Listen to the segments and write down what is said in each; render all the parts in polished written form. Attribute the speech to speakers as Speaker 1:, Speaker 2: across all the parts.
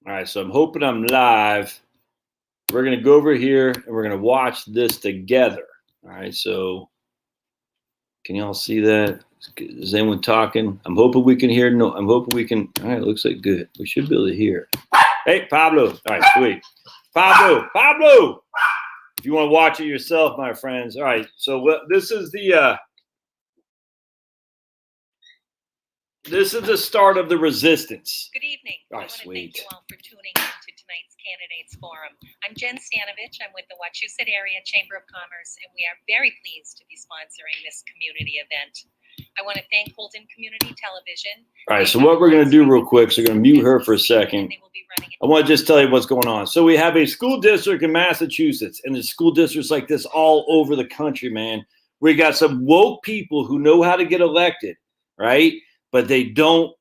Speaker 1: All right, so I'm hoping I'm live. We're going to go over here and we're going to watch this together. All right, so can y'all see that? Is anyone talking? I'm hoping we can hear. No, I'm hoping we can. All right, looks like good. We should be able to hear. Hey, Pablo. All right, sweet. Pablo. If you want to watch it yourself, my friends. All right, so this is the start of the resistance.
Speaker 2: Good evening.
Speaker 1: Oh,
Speaker 2: I want to
Speaker 1: sweet.
Speaker 2: thank you all for tuning in to tonight's Candidates Forum. I'm Jen Stanovich. I'm with the Wachusett Area Chamber of Commerce, and we are very pleased to be sponsoring this community event. I want to thank Holden Community Television.
Speaker 1: All right, so what we're going to do real quick, so we're going to mute her for a second. I want to just tell you what's going on. So we have a school district in Massachusetts, and there's school districts like this all over the country, man. We got some woke people who know how to get elected, right? But they don't,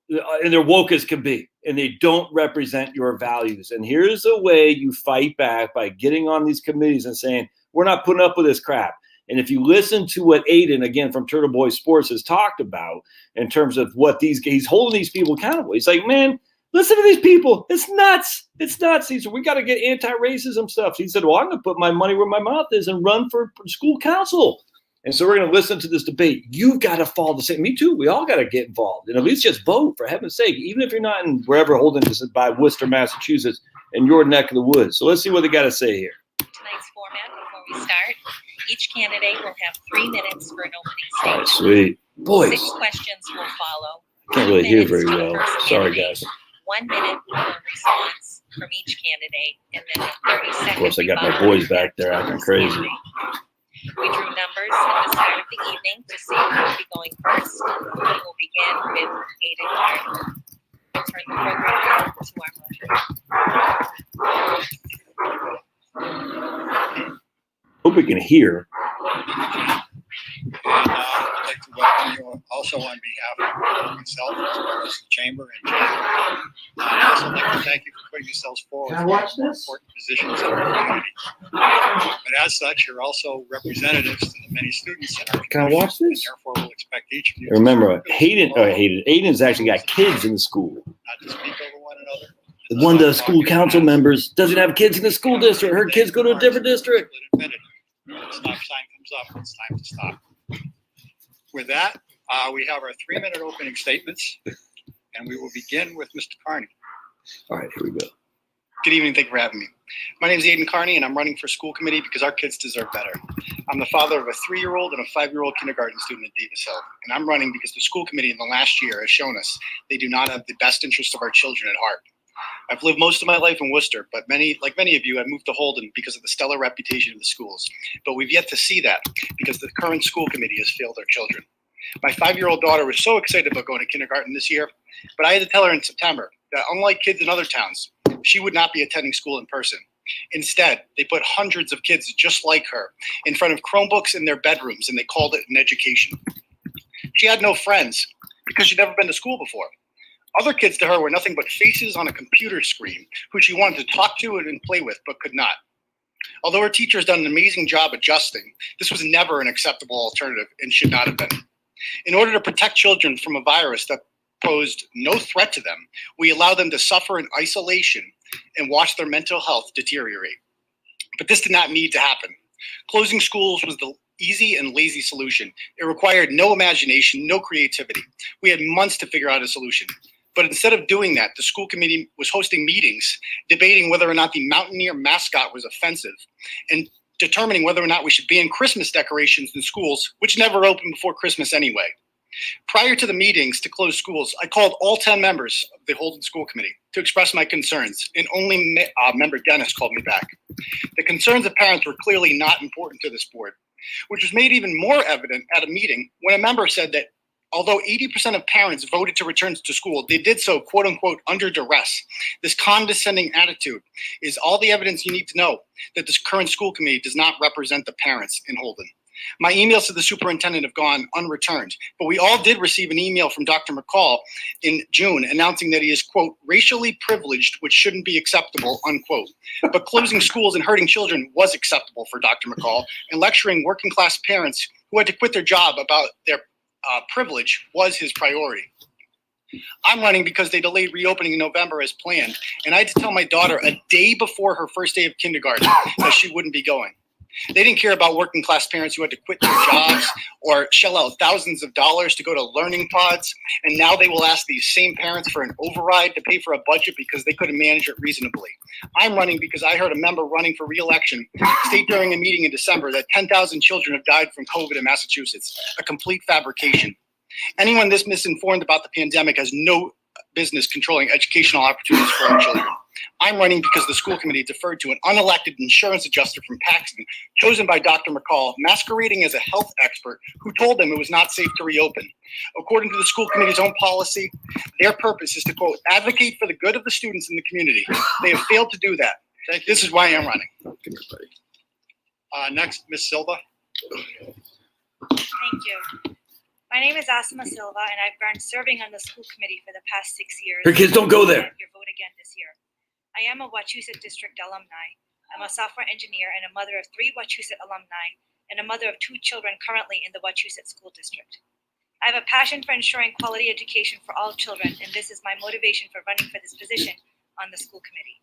Speaker 1: and they're woke as can be, and they don't represent your values. And here's a way you fight back by getting on these committees and saying, we're not putting up with this crap. And if you listen to what Aiden, again, from Turtle Boy Sports has talked about in terms of what he's holding these people accountable. He's like, man, listen to these people. It's nuts. It's nuts. He said, we got to get anti-racism stuff. He said, well, I'm going to put my money where my mouth is and run for school council. And so we're going to listen to this debate. You've got to follow the same. Me too. We all got to get involved and at least just vote, for heaven's sake, even if you're not in wherever Holden is by Worcester, Massachusetts, in your neck of the woods. So let's see what they got to say here.
Speaker 2: Tonight's format, before we start, each candidate will have 3 minutes for an opening
Speaker 1: All right,
Speaker 2: statement.
Speaker 1: sweet. Boys.
Speaker 2: 6 questions will follow.
Speaker 1: Can't really hear very well. Sorry, guys.
Speaker 2: 1 minute for a response from each candidate, and then a 30-second.
Speaker 1: Of course, I got my boys back there acting crazy.
Speaker 2: We drew numbers at the start of the evening to see who will be going first. We will begin with Aiden Carter. We'll turn the program over to our moderator.
Speaker 1: Hope we can hear.
Speaker 3: I'd like to welcome you also on behalf of myself as well as the Chamber and Jen. I'd also like to thank you for putting yourselves forward for important positions in our community. But as such, you're also representatives to the many students in our community.
Speaker 1: Can I watch this?
Speaker 3: Therefore, we'll expect each of you
Speaker 1: Remember, Hayden's actually got kids in the school.
Speaker 3: not to speak over one another.
Speaker 1: One of the school council members doesn't have kids in the school district. Her kids go to a different district.
Speaker 3: When the stop sign comes up, it's time to stop. With that, we have our 3-minute opening statements, and we will begin with Mr. Carney.
Speaker 1: All right, here we go.
Speaker 3: Good evening. Thank you for having me. My name is Aiden Carney, and I'm running for school committee because our kids deserve better. I'm the father of a 3-year-old and a 5-year-old kindergarten student at Davis Hill, and I'm running because the school committee in the last year has shown us they do not have the best interest of our children at heart. I've lived most of my life in Worcester, but like many of you, I moved to Holden because of the stellar reputation of the schools. But we've yet to see that because the current school committee has failed our children. My 5-year-old daughter was so excited about going to kindergarten this year, but I had to tell her in September that unlike kids in other towns, she would not be attending school in person. Instead, they put hundreds of kids just like her in front of Chromebooks in their bedrooms, and they called it an education. She had no friends because she'd never been to school before. Other kids to her were nothing but faces on a computer screen who she wanted to talk to and play with, but could not. Although her teacher has done an amazing job adjusting, this was never an acceptable alternative and should not have been. In order to protect children from a virus that posed no threat to them, we allow them to suffer in isolation and watch their mental health deteriorate. But this did not need to happen. Closing schools was the easy and lazy solution. It required no imagination, no creativity. We had months to figure out a solution. But instead of doing that, the school committee was hosting meetings, debating whether or not the Mountaineer mascot was offensive, and determining whether or not we should ban Christmas decorations in schools, which never opened before Christmas anyway. Prior to the meetings to close schools, I called all 10 members of the Holden School Committee to express my concerns, and only member Dennis called me back. The concerns of parents were clearly not important to this board, which was made even more evident at a meeting when a member said that although 80% of parents voted to return to school, they did so, quote unquote, under duress. This condescending attitude is all the evidence you need to know that this current school committee does not represent the parents in Holden. My emails to the superintendent have gone unreturned, but we all did receive an email from Dr. McCall in June announcing that he is, quote, racially privileged, which shouldn't be acceptable, unquote. But closing schools and hurting children was acceptable for Dr. McCall, and lecturing working class parents who had to quit their job about their privilege was his priority. I'm running because they delayed reopening in November as planned, and I had to tell my daughter a day before her first day of kindergarten that she wouldn't be going. They didn't care about working class parents who had to quit their jobs or shell out thousands of dollars to go to learning pods. And now they will ask these same parents for an override to pay for a budget because they couldn't manage it reasonably. I'm running because I heard a member running for re-election state during a meeting in December that 10,000 children have died from COVID in Massachusetts, a complete fabrication. Anyone this misinformed about the pandemic has no business controlling educational opportunities for our children. I'm running because the school committee deferred to an unelected insurance adjuster from Paxton, chosen by Dr. McCall, masquerading as a health expert who told them it was not safe to reopen. According to the school committee's own policy, their purpose is to, quote, advocate for the good of the students in the community. They have failed to do that. This is why I'm running. Next, Ms. Silva.
Speaker 4: Thank you. My name is Asima Silva, and I've been serving on the school committee for the past 6 years.
Speaker 1: Her kids don't go there.
Speaker 4: Your vote again this year. I am a Wachusett District alumni. I'm a software engineer and a mother of 3 Wachusett alumni and a mother of 2 children currently in the Wachusett School District. I have a passion for ensuring quality education for all children, and this is my motivation for running for this position on the school committee.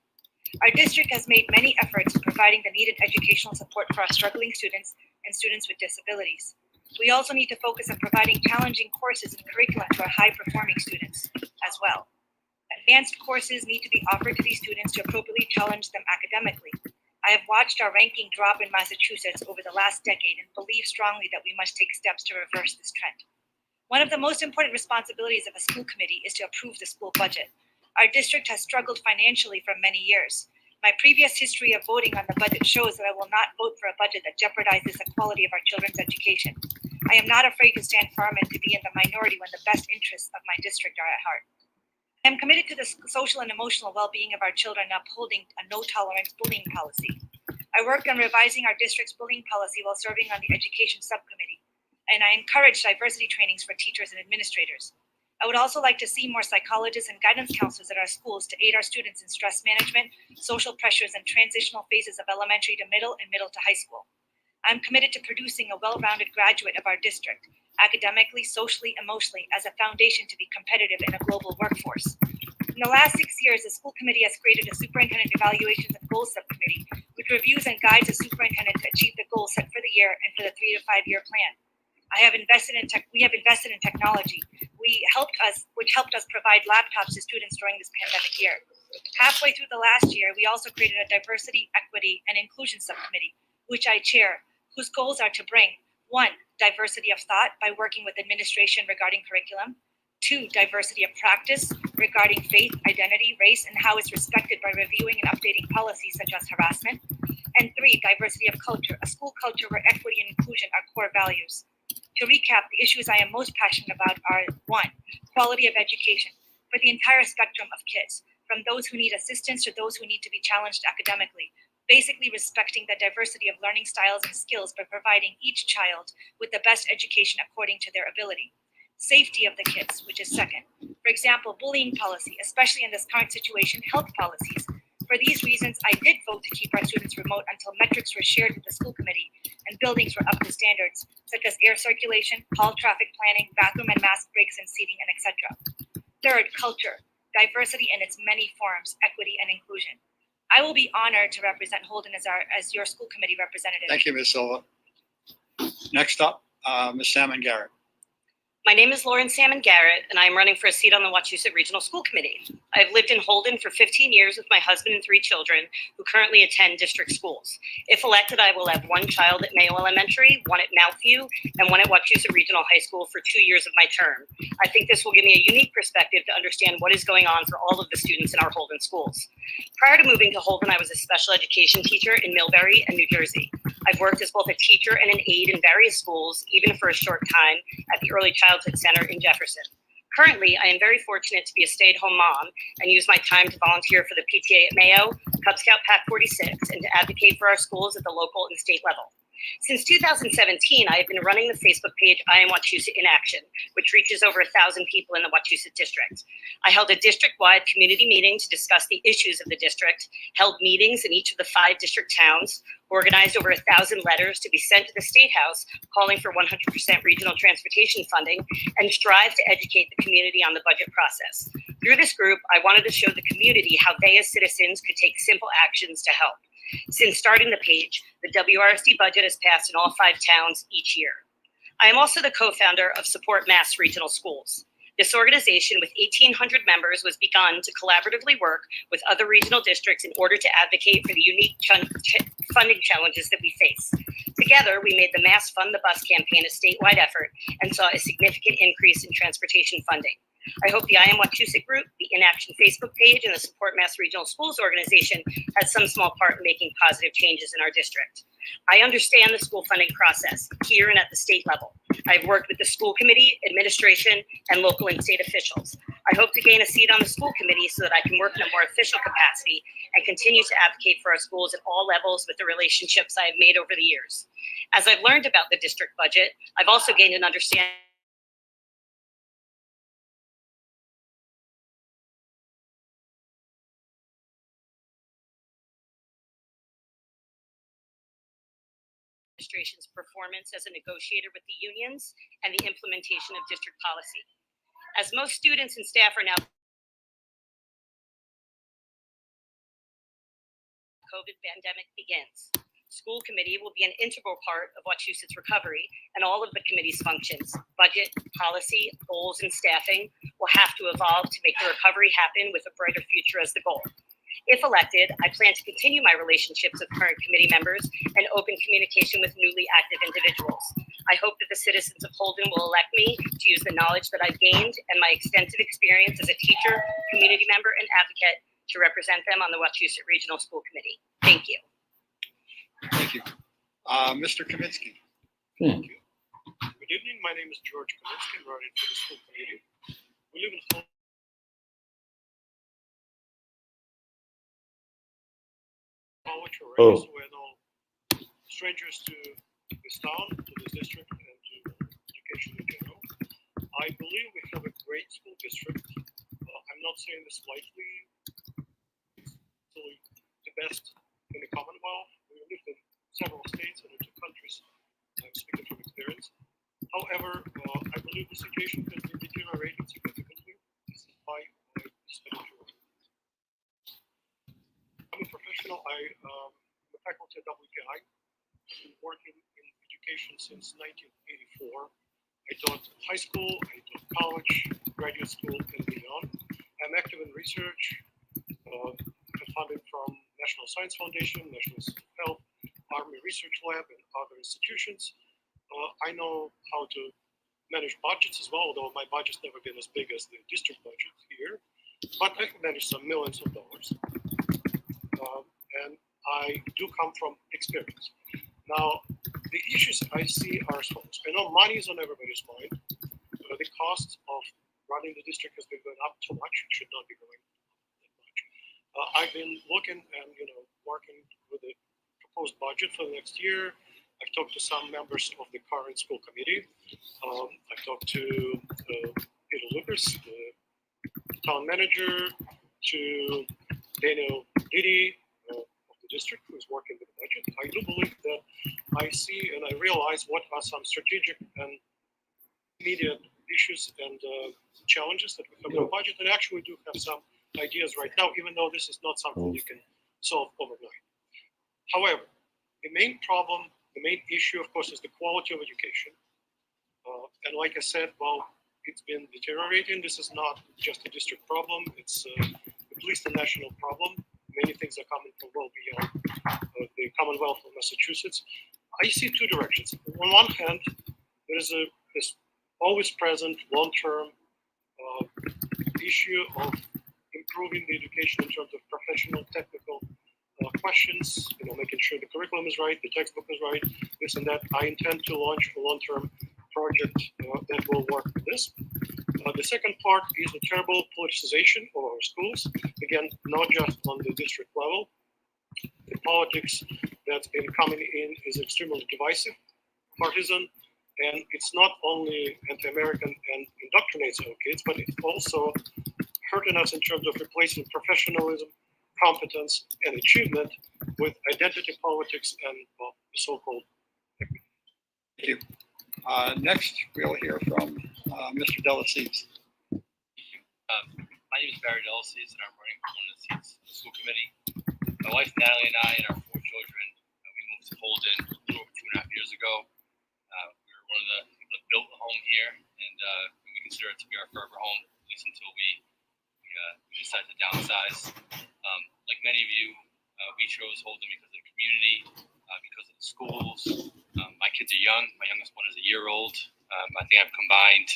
Speaker 4: Our district has made many efforts in providing the needed educational support for our struggling students and students with disabilities. We also need to focus on providing challenging courses and curriculum to our high-performing students as well. Advanced courses need to be offered to these students to appropriately challenge them academically. I have watched our ranking drop in Massachusetts over the last decade and believe strongly that we must take steps to reverse this trend. One of the most important responsibilities of a school committee is to approve the school budget. Our district has struggled financially for many years. My previous history of voting on the budget shows that I will not vote for a budget that jeopardizes the quality of our children's education. I am not afraid to stand firm and to be in the minority when the best interests of my district are at heart. I am committed to the social and emotional well-being of our children and upholding a no-tolerance bullying policy. I worked on revising our district's bullying policy while serving on the Education Subcommittee, and I encourage diversity trainings for teachers and administrators. I would also like to see more psychologists and guidance counselors at our schools to aid our students in stress management, social pressures, and transitional phases of elementary to middle and middle to high school. I'm committed to producing a well-rounded graduate of our district, academically, socially, emotionally, as a foundation to be competitive in a global workforce. In the last 6 years, the school committee has created a superintendent evaluations and goals subcommittee, which reviews and guides the superintendent to achieve the goals set for the year and for the 3 to 5 year plan. We have invested in technology, which helped us provide laptops to students during this pandemic year. Halfway through the last year, we also created a diversity, equity, and inclusion subcommittee, which I chair, whose goals are to bring 1, diversity of thought by working with administration regarding curriculum, 2, diversity of practice regarding faith, identity, race, and how it's respected by reviewing and updating policies such as harassment, and 3, diversity of culture, a school culture where equity and inclusion are core values. To recap, the issues I am most passionate about are 1, quality of education for the entire spectrum of kids, from those who need assistance to those who need to be challenged academically, basically respecting the diversity of learning styles and skills by providing each child with the best education according to their ability. Safety of the kids, which is 2nd. For example, bullying policy, especially in this current situation, health policies. For these reasons, I did vote to keep our students remote until metrics were shared with the school committee and buildings were up to standards, such as air circulation, hall traffic planning, bathroom and mask breaks and seating, and etc. 3rd, culture, diversity in its many forms, equity and inclusion. I will be honored to represent Holden as your school committee representative.
Speaker 3: Thank you, Ms. Silva. Next up, Ms. Salmon Garrett.
Speaker 5: My name is Lauren Salmon Garrett, and I am running for a seat on the Wachusett Regional School Committee. I've lived in Holden for 15 years with my husband and 3 children who currently attend district schools. If elected, I will have 1 child at Mayo Elementary, 1 at Mouthview, and 1 at Wachusett Regional High School for 2 years of my term. I think this will give me a unique perspective to understand what is going on for all of the students in our Holden schools. Prior to moving to Holden, I was a special education teacher in Millbury and New Jersey. I've worked as both a teacher and an aide in various schools, even for a short time, at the Early Childhood Center in Jefferson. Currently, I am very fortunate to be a stay-at-home mom and use my time to volunteer for the PTA at Mayo, Cub Scout Pack 46, and to advocate for our schools at the local and state level. Since 2017, I have been running the Facebook page I Am Wachusett in Action, which reaches over 1,000 people in the Wachusett district. I held a district-wide community meeting to discuss the issues of the district, held meetings in each of the 5 district towns, organized over 1,000 letters to be sent to the State House calling for 100% regional transportation funding, and strived to educate the community on the budget process. Through this group, I wanted to show the community how they as citizens could take simple actions to help. Since starting the page, the WRSD budget has passed in all 5 towns each year. I am also the co-founder of Support Mass Regional Schools. This organization with 1,800 members was begun to collaboratively work with other regional districts in order to advocate for the unique funding challenges that we face. Together, we made the Mass Fund the Bus campaign a statewide effort and saw a significant increase in transportation funding. I hope the I Am Wachusett group, the In Action Facebook page, and the Support Mass Regional Schools organization has some small part in making positive changes in our district. I understand the school funding process here and at the state level. I've worked with the school committee, administration, and local and state officials. I hope to gain a seat on the school committee so that I can work in a more official capacity and continue to advocate for our schools at all levels with the relationships I have made over the years. As I've learned about the district budget, I've also gained an understanding administration's performance as a negotiator with the unions and the implementation of district policy. As most students and staff are now COVID pandemic begins, school committee will be an integral part of Wachusett's recovery, and all of the committee's functions, budget, policy, goals, and staffing will have to evolve to make the recovery happen with a brighter future as the goal. If elected, I plan to continue my relationships with current committee members and open communication with newly active individuals. I hope that the citizens of Holden will elect me to use the knowledge that I've gained and my extensive experience as a teacher, community member, and advocate to represent them on the Wachusett Regional School Committee. Thank you.
Speaker 3: Thank you. Mr. Kaminsky.
Speaker 6: Thank you. Good evening. My name is George Kaminsky. I'm running for the school committee. We live in Holden. College already, so we're no strangers to this town, to this district, and to education in general. I believe we have a great school district. I'm not saying this lightly. It's really the best in the Commonwealth. We lived in several states and in 2 countries. I'm speaking from experience. However, I believe the situation has been deteriorating significantly. This is why I decided to run. I'm a professional. I'm a faculty at WKI. I've been working in education since 1984. I taught high school, I taught college, graduate school, and beyond. I'm active in research. I'm funded from National Science Foundation, National Institute of Health, Army Research Lab, and other institutions. I know how to manage budgets as well, although my budget's never been as big as the district budget here. But I can manage some millions of dollars. And I do come from experience. Now, the issues I see are as follows. I know money is on everybody's mind. The cost of running the district has been going up too much. It should not be going up that much. I've been looking and working with the proposed budget for the next year. I've talked to some members of the current school committee. I've talked to Peter Lucas, the town manager, to Daniel Diddy, district who is working with the budget. I do believe that I see and I realize what are some strategic and immediate issues and challenges that we have in the budget, and actually we do have some ideas right now, even though this is not something you can solve overnight. However, the main problem, the main issue, of course, is the quality of education. And like I said, well, it's been deteriorating. This is not just a district problem. It's at least a national problem. Many things are coming from well beyond the Commonwealth of Massachusetts. I see 2 directions. On one hand, there is this always present long-term issue of improving the education in terms of professional, technical questions, making sure the curriculum is right, the textbook is right, this and that. I intend to launch a long-term project that will work with this. The second part is the terrible politicization of our schools. Again, not just on the district level. The politics that in coming in is extremely divisive, partisan, and it's not only anti-American and indoctrinates our kids, but it's also hurting us in terms of replacing professionalism, competence, and achievement with identity politics and the so-called.
Speaker 7: Thank you. Next, we'll hear from Mr. Delacees.
Speaker 8: My name is Barry Delacees, and I'm running for one of the seats in the school committee. My wife Natalie and I and our 4 children, we moved to Holden a little over 2.5 years ago. We were one of the people that built a home here, and we consider it to be our forever home, at least until we decided to downsize. Like many of you, we chose Holden because of the community, because of the schools. My kids are young. My youngest one is a year old. I think I've combined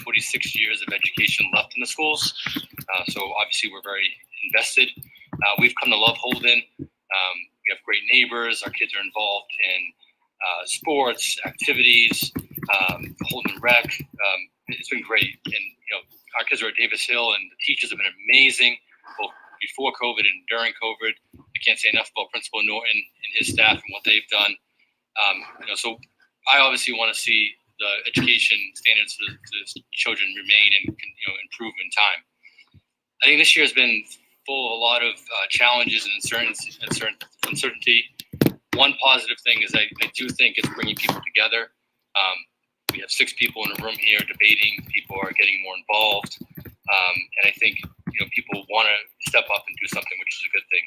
Speaker 8: 46 years of education left in the schools. So obviously we're very invested. We've come to love Holden. We have great neighbors. Our kids are involved in sports, activities, Holden Rec. It's been great. And, our kids are at Davis Hill, and the teachers have been amazing, both before COVID and during COVID. I can't say enough about Principal Norton and his staff and what they've done. So I obviously want to see the education standards for the children remain and improve in time. I think this year has been full of a lot of challenges and uncertainty. One positive thing is I do think it's bringing people together. We have 6 people in a room here debating. People are getting more involved, and I think people want to step up and do something, which is a good thing.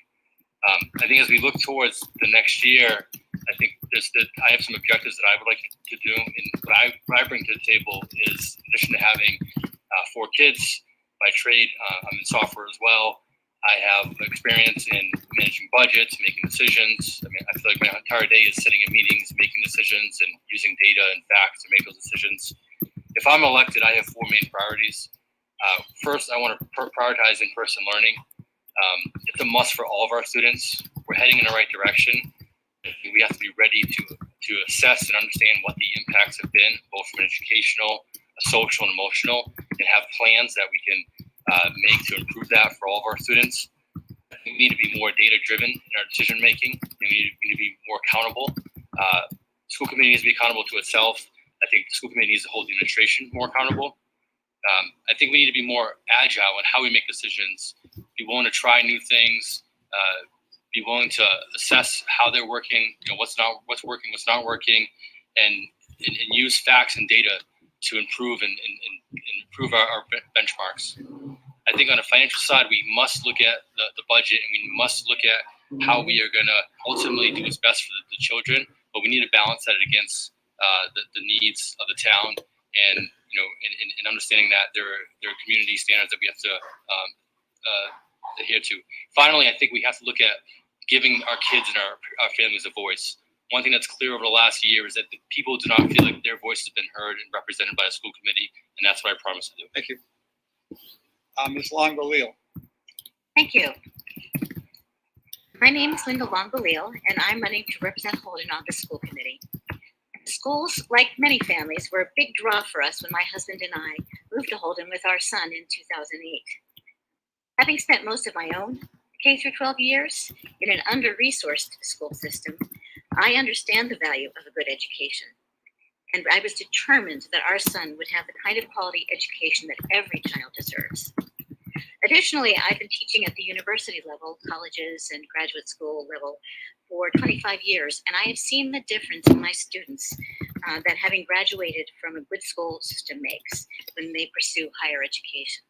Speaker 8: I think as we look towards the next year, I think I have some objectives that I would like to do, and what I bring to the table is, in addition to having 4 kids by trade, I'm in software as well. I have experience in managing budgets, making decisions. I mean, I feel like my entire day is sitting in meetings, making decisions, and using data and facts to make those decisions. If I'm elected, I have 4 main priorities. First, I want to prioritize in-person learning. It's a must for all of our students. We're heading in the right direction. We have to be ready to assess and understand what the impacts have been, both from an educational, social, and emotional, and have plans that we can make to improve that for all of our students. I think we need to be more data-driven in our decision-making, and we need to be more accountable. School committee needs to be accountable to itself. I think the school committee needs to hold the administration more accountable. I think we need to be more agile in how we make decisions, be willing to try new things, be willing to assess how they're working, what's working, what's not working, and use facts and data to improve and improve our benchmarks. I think on the financial side, we must look at the budget, and we must look at how we are going to ultimately do what's best for the children, but we need to balance that against the needs of the town, and understanding that there are community standards that we have to adhere to. Finally, I think we have to look at giving our kids and our families a voice. One thing that's clear over the last year is that the people do not feel like their voice has been heard and represented by a school committee, and that's what I promise to do.
Speaker 7: Thank you. Ms. Longo-Leal.
Speaker 9: Thank you. My name is Linda Longo-Leal, and I'm running to represent Holden on the school committee. Schools, like many families, were a big draw for us when my husband and I moved to Holden with our son in 2008. Having spent most of my own K-12 years in an under-resourced school system, I understand the value of a good education. And I was determined that our son would have the kind of quality education that every child deserves. Additionally, I've been teaching at the university level, colleges and graduate school level for 25 years, and I have seen the difference in my students that having graduated from a good school system makes when they pursue higher education.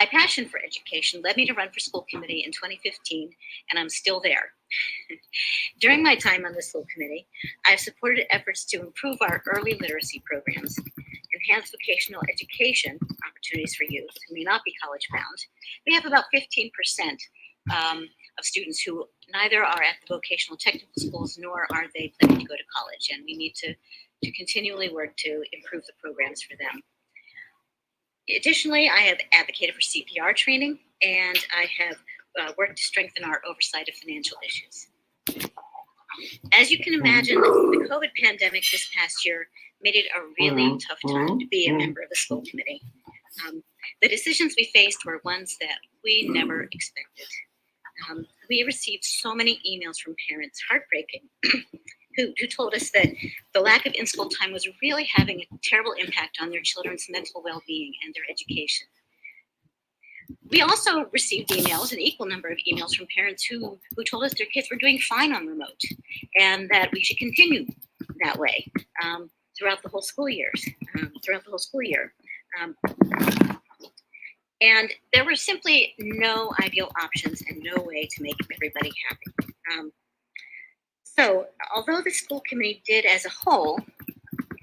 Speaker 9: My passion for education led me to run for school committee in 2015, and I'm still there. During my time on the school committee, I've supported efforts to improve our early literacy programs, enhance vocational education opportunities for youth who may not be college bound. We have about 15% of students who neither are at the vocational technical schools nor are they planning to go to college, and we need to continually work to improve the programs for them. Additionally, I have advocated for CPR training, and I have worked to strengthen our oversight of financial issues. As you can imagine, the COVID pandemic this past year made it a really tough time to be a member of the school committee. The decisions we faced were ones that we never expected. We received so many emails from parents, heartbreaking, who told us that the lack of in-school time was really having a terrible impact on their children's mental well-being and their education. We also received emails, an equal number of emails from parents who told us their kids were doing fine on remote and that we should continue that way throughout the whole school year. And there were simply no ideal options and no way to make everybody happy. So although the school committee did as a whole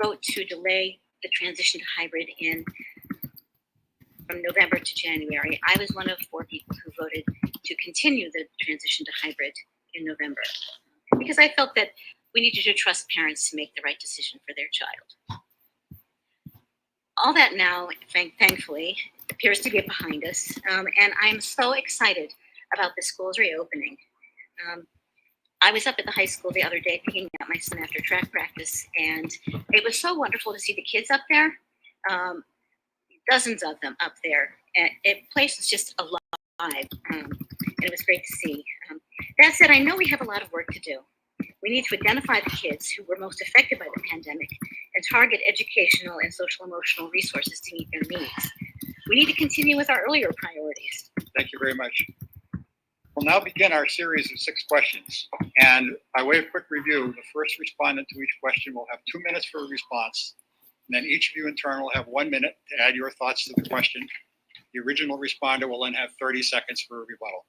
Speaker 9: vote to delay the transition to hybrid from November to January, I was one of 4 people who voted to continue the transition to hybrid in November, because I felt that we needed to trust parents to make the right decision for their child. All that now, thankfully, appears to be behind us, and I'm so excited about the schools reopening. I was up at the high school the other day picking up my son after track practice, and it was so wonderful to see the kids up there. Dozens of them up there. And the place was just alive, and it was great to see. That said, I know we have a lot of work to do. We need to identify the kids who were most affected by the pandemic and target educational and social emotional resources to meet their needs. We need to continue with our earlier priorities.
Speaker 7: Thank you very much. We'll now begin our series of 6 questions. And by way of quick review, the first respondent to each question will have 2 minutes for a response. And then each of you in turn will have 1 minute to add your thoughts to the question. The original responder will then have 30 seconds for a rebuttal.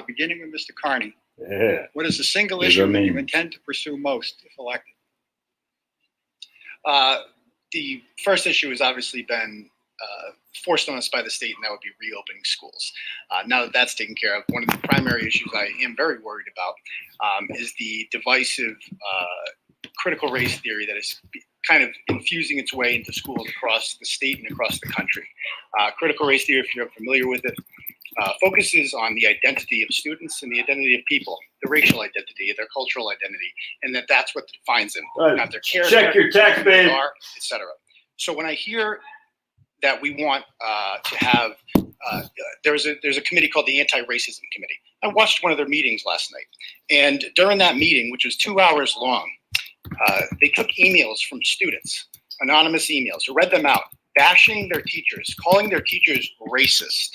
Speaker 7: Beginning with Mr. Carney.
Speaker 1: Yeah.
Speaker 7: What is the single issue that you intend to pursue most if elected?
Speaker 3: The first issue has obviously been forced on us by the state, and that would be reopening schools. Now that that's taken care of, one of the primary issues I am very worried about is the divisive critical race theory that is kind of infusing its way into schools across the state and across the country. Critical race theory, if you're familiar with it, focuses on the identity of students and the identity of people, the racial identity, their cultural identity, and that's what defines them, not their character,
Speaker 1: check your text, babe,
Speaker 3: etc. So when I hear that we want to have, there's a committee called the Anti-Racism Committee. I watched one of their meetings last night, and during that meeting, which was 2 hours long, they took emails from students, anonymous emails, read them out, bashing their teachers, calling their teachers racist.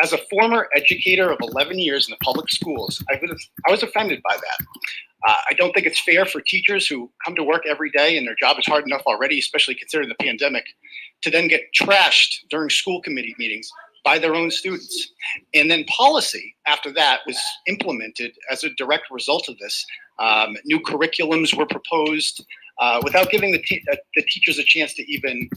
Speaker 3: As a former educator of 11 years in the public schools, I was offended by that. I don't think it's fair for teachers who come to work every day and their job is hard enough already, especially considering the pandemic, to then get trashed during school committee meetings by their own students. And then policy after that was implemented as a direct result of this. New curriculums were proposed without giving the teachers a chance to even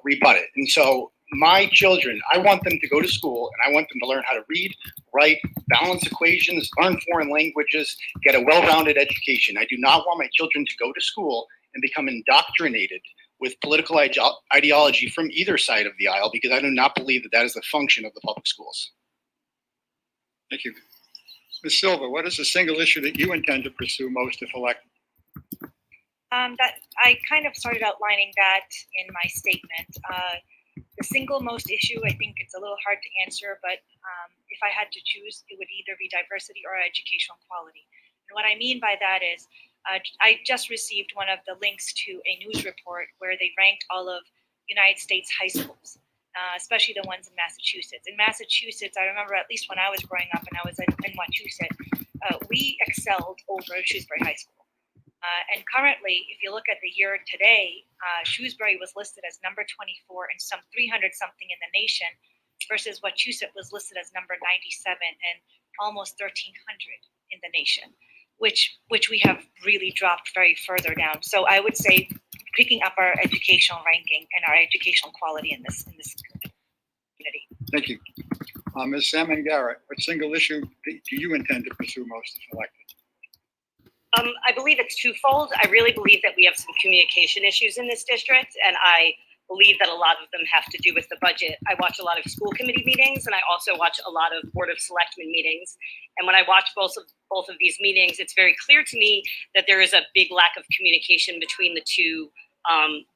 Speaker 3: rebut it. And so my children, I want them to go to school and I want them to learn how to read, write, balance equations, learn foreign languages, get a well-rounded education. I do not want my children to go to school and become indoctrinated with political ideology from either side of the aisle, because I do not believe that is the function of the public schools.
Speaker 7: Thank you. Ms. Silva, what is the single issue that you intend to pursue most if elected?
Speaker 4: That I kind of started outlining that in my statement. The single most issue, I think it's a little hard to answer, but if I had to choose, it would either be diversity or educational quality. And what I mean by that is, I just received one of the links to a news report where they ranked all of United States high schools, especially the ones in Massachusetts. In Massachusetts, I remember at least when I was growing up and I was in Wachusett, we excelled over Shrewsbury High School. And currently, if you look at the year today, Shrewsbury was listed as number 24 and some 300 something in the nation, versus Wachusett was listed as number 97 and almost 1,300 in the nation, which we have really dropped very further down. So I would say picking up our educational ranking and our educational quality in this community.
Speaker 7: Thank you. Ms. Salmon Garrett, what single issue do you intend to pursue most if elected?
Speaker 5: I believe it's twofold. I really believe that we have some communication issues in this district, and I believe that a lot of them have to do with the budget. I watch a lot of school committee meetings, and I also watch a lot of Board of Selectmen meetings. And when I watch both of these meetings, it's very clear to me that there is a big lack of communication between the two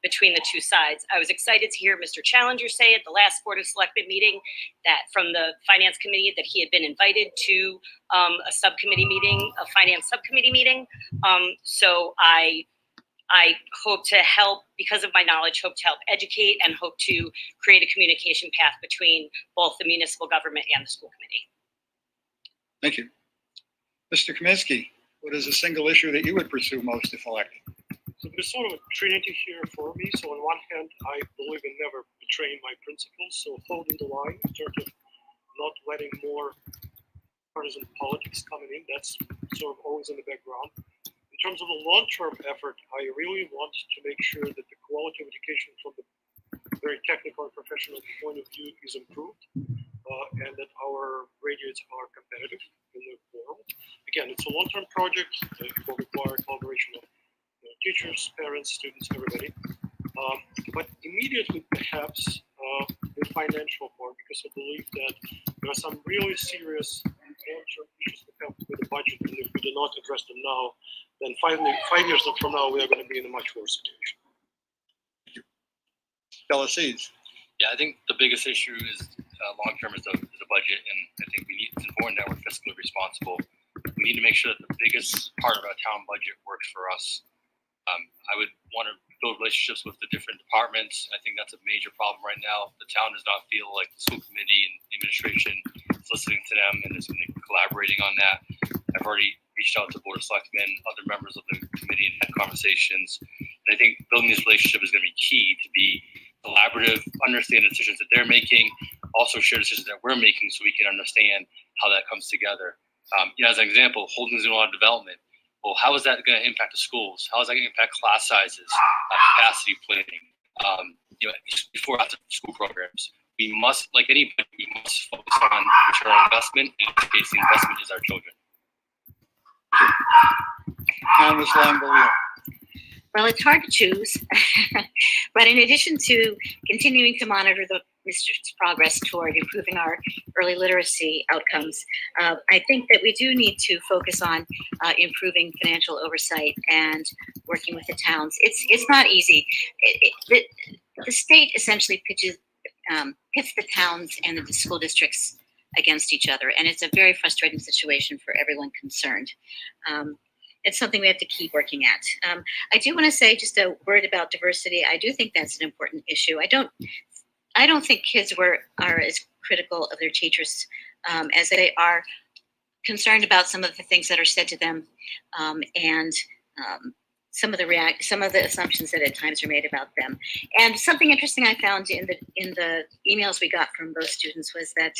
Speaker 5: between the two sides. I was excited to hear Mr. Challenger say at the last Board of Selectmen meeting that from the Finance Committee that he had been invited to a subcommittee meeting, a finance subcommittee meeting. So I hope to help, because of my knowledge, hope to help educate and hope to create a communication path between both the municipal government and the school committee.
Speaker 7: Thank you. Mr. Kaminsky, what is a single issue that you would pursue most if elected?
Speaker 6: So there's sort of a trinity here for me. So on one hand, I believe in never betraying my principles. So holding the line in terms of not letting more partisan politics coming in. That's sort of always in the background. In terms of the long-term effort, I really want to make sure that the quality of education from the very technical and professional point of view is improved, and that our graduates are competitive in the world. Again, it's a long-term project. It will require collaboration of teachers, parents, students, everybody. But immediately, perhaps, the financial part, because I believe that there are some really serious long-term issues that have with the budget, and if we do not address them now, then 5 years from now, we are going to be in a much worse situation.
Speaker 7: LSEs.
Speaker 8: Yeah, I think the biggest issue is long-term is the budget, and I think it's important that we're fiscally responsible. We need to make sure that the biggest part of our town budget works for us. I would want to build relationships with the different departments. I think that's a major problem right now. The town does not feel like the school committee and the administration is listening to them and is collaborating on that. I've already reached out to Board of Selectmen, other members of the committee, and had conversations. And I think building this relationship is going to be key to be collaborative, understand the decisions that they're making, also share decisions that we're making so we can understand how that comes together. As an example, Holden's doing a lot of development. Well, how is that going to impact the schools? How is that going to impact class sizes, capacity planning, before after school programs? We must, like anybody, we must focus on return on investment. In this case, the investment is our children.
Speaker 7: And Ms. Longbelier.
Speaker 9: Well, it's hard to choose, but in addition to continuing to monitor the district's progress toward improving our early literacy outcomes, I think that we do need to focus on improving financial oversight and working with the towns. It's not easy. The state essentially pits the towns and the school districts against each other, and it's a very frustrating situation for everyone concerned. It's something we have to keep working at. I do want to say just a word about diversity. I do think that's an important issue. I don't think kids are as critical of their teachers as they are concerned about some of the things that are said to them, and some of the assumptions that at times are made about them. And something interesting I found in the emails we got from those students was that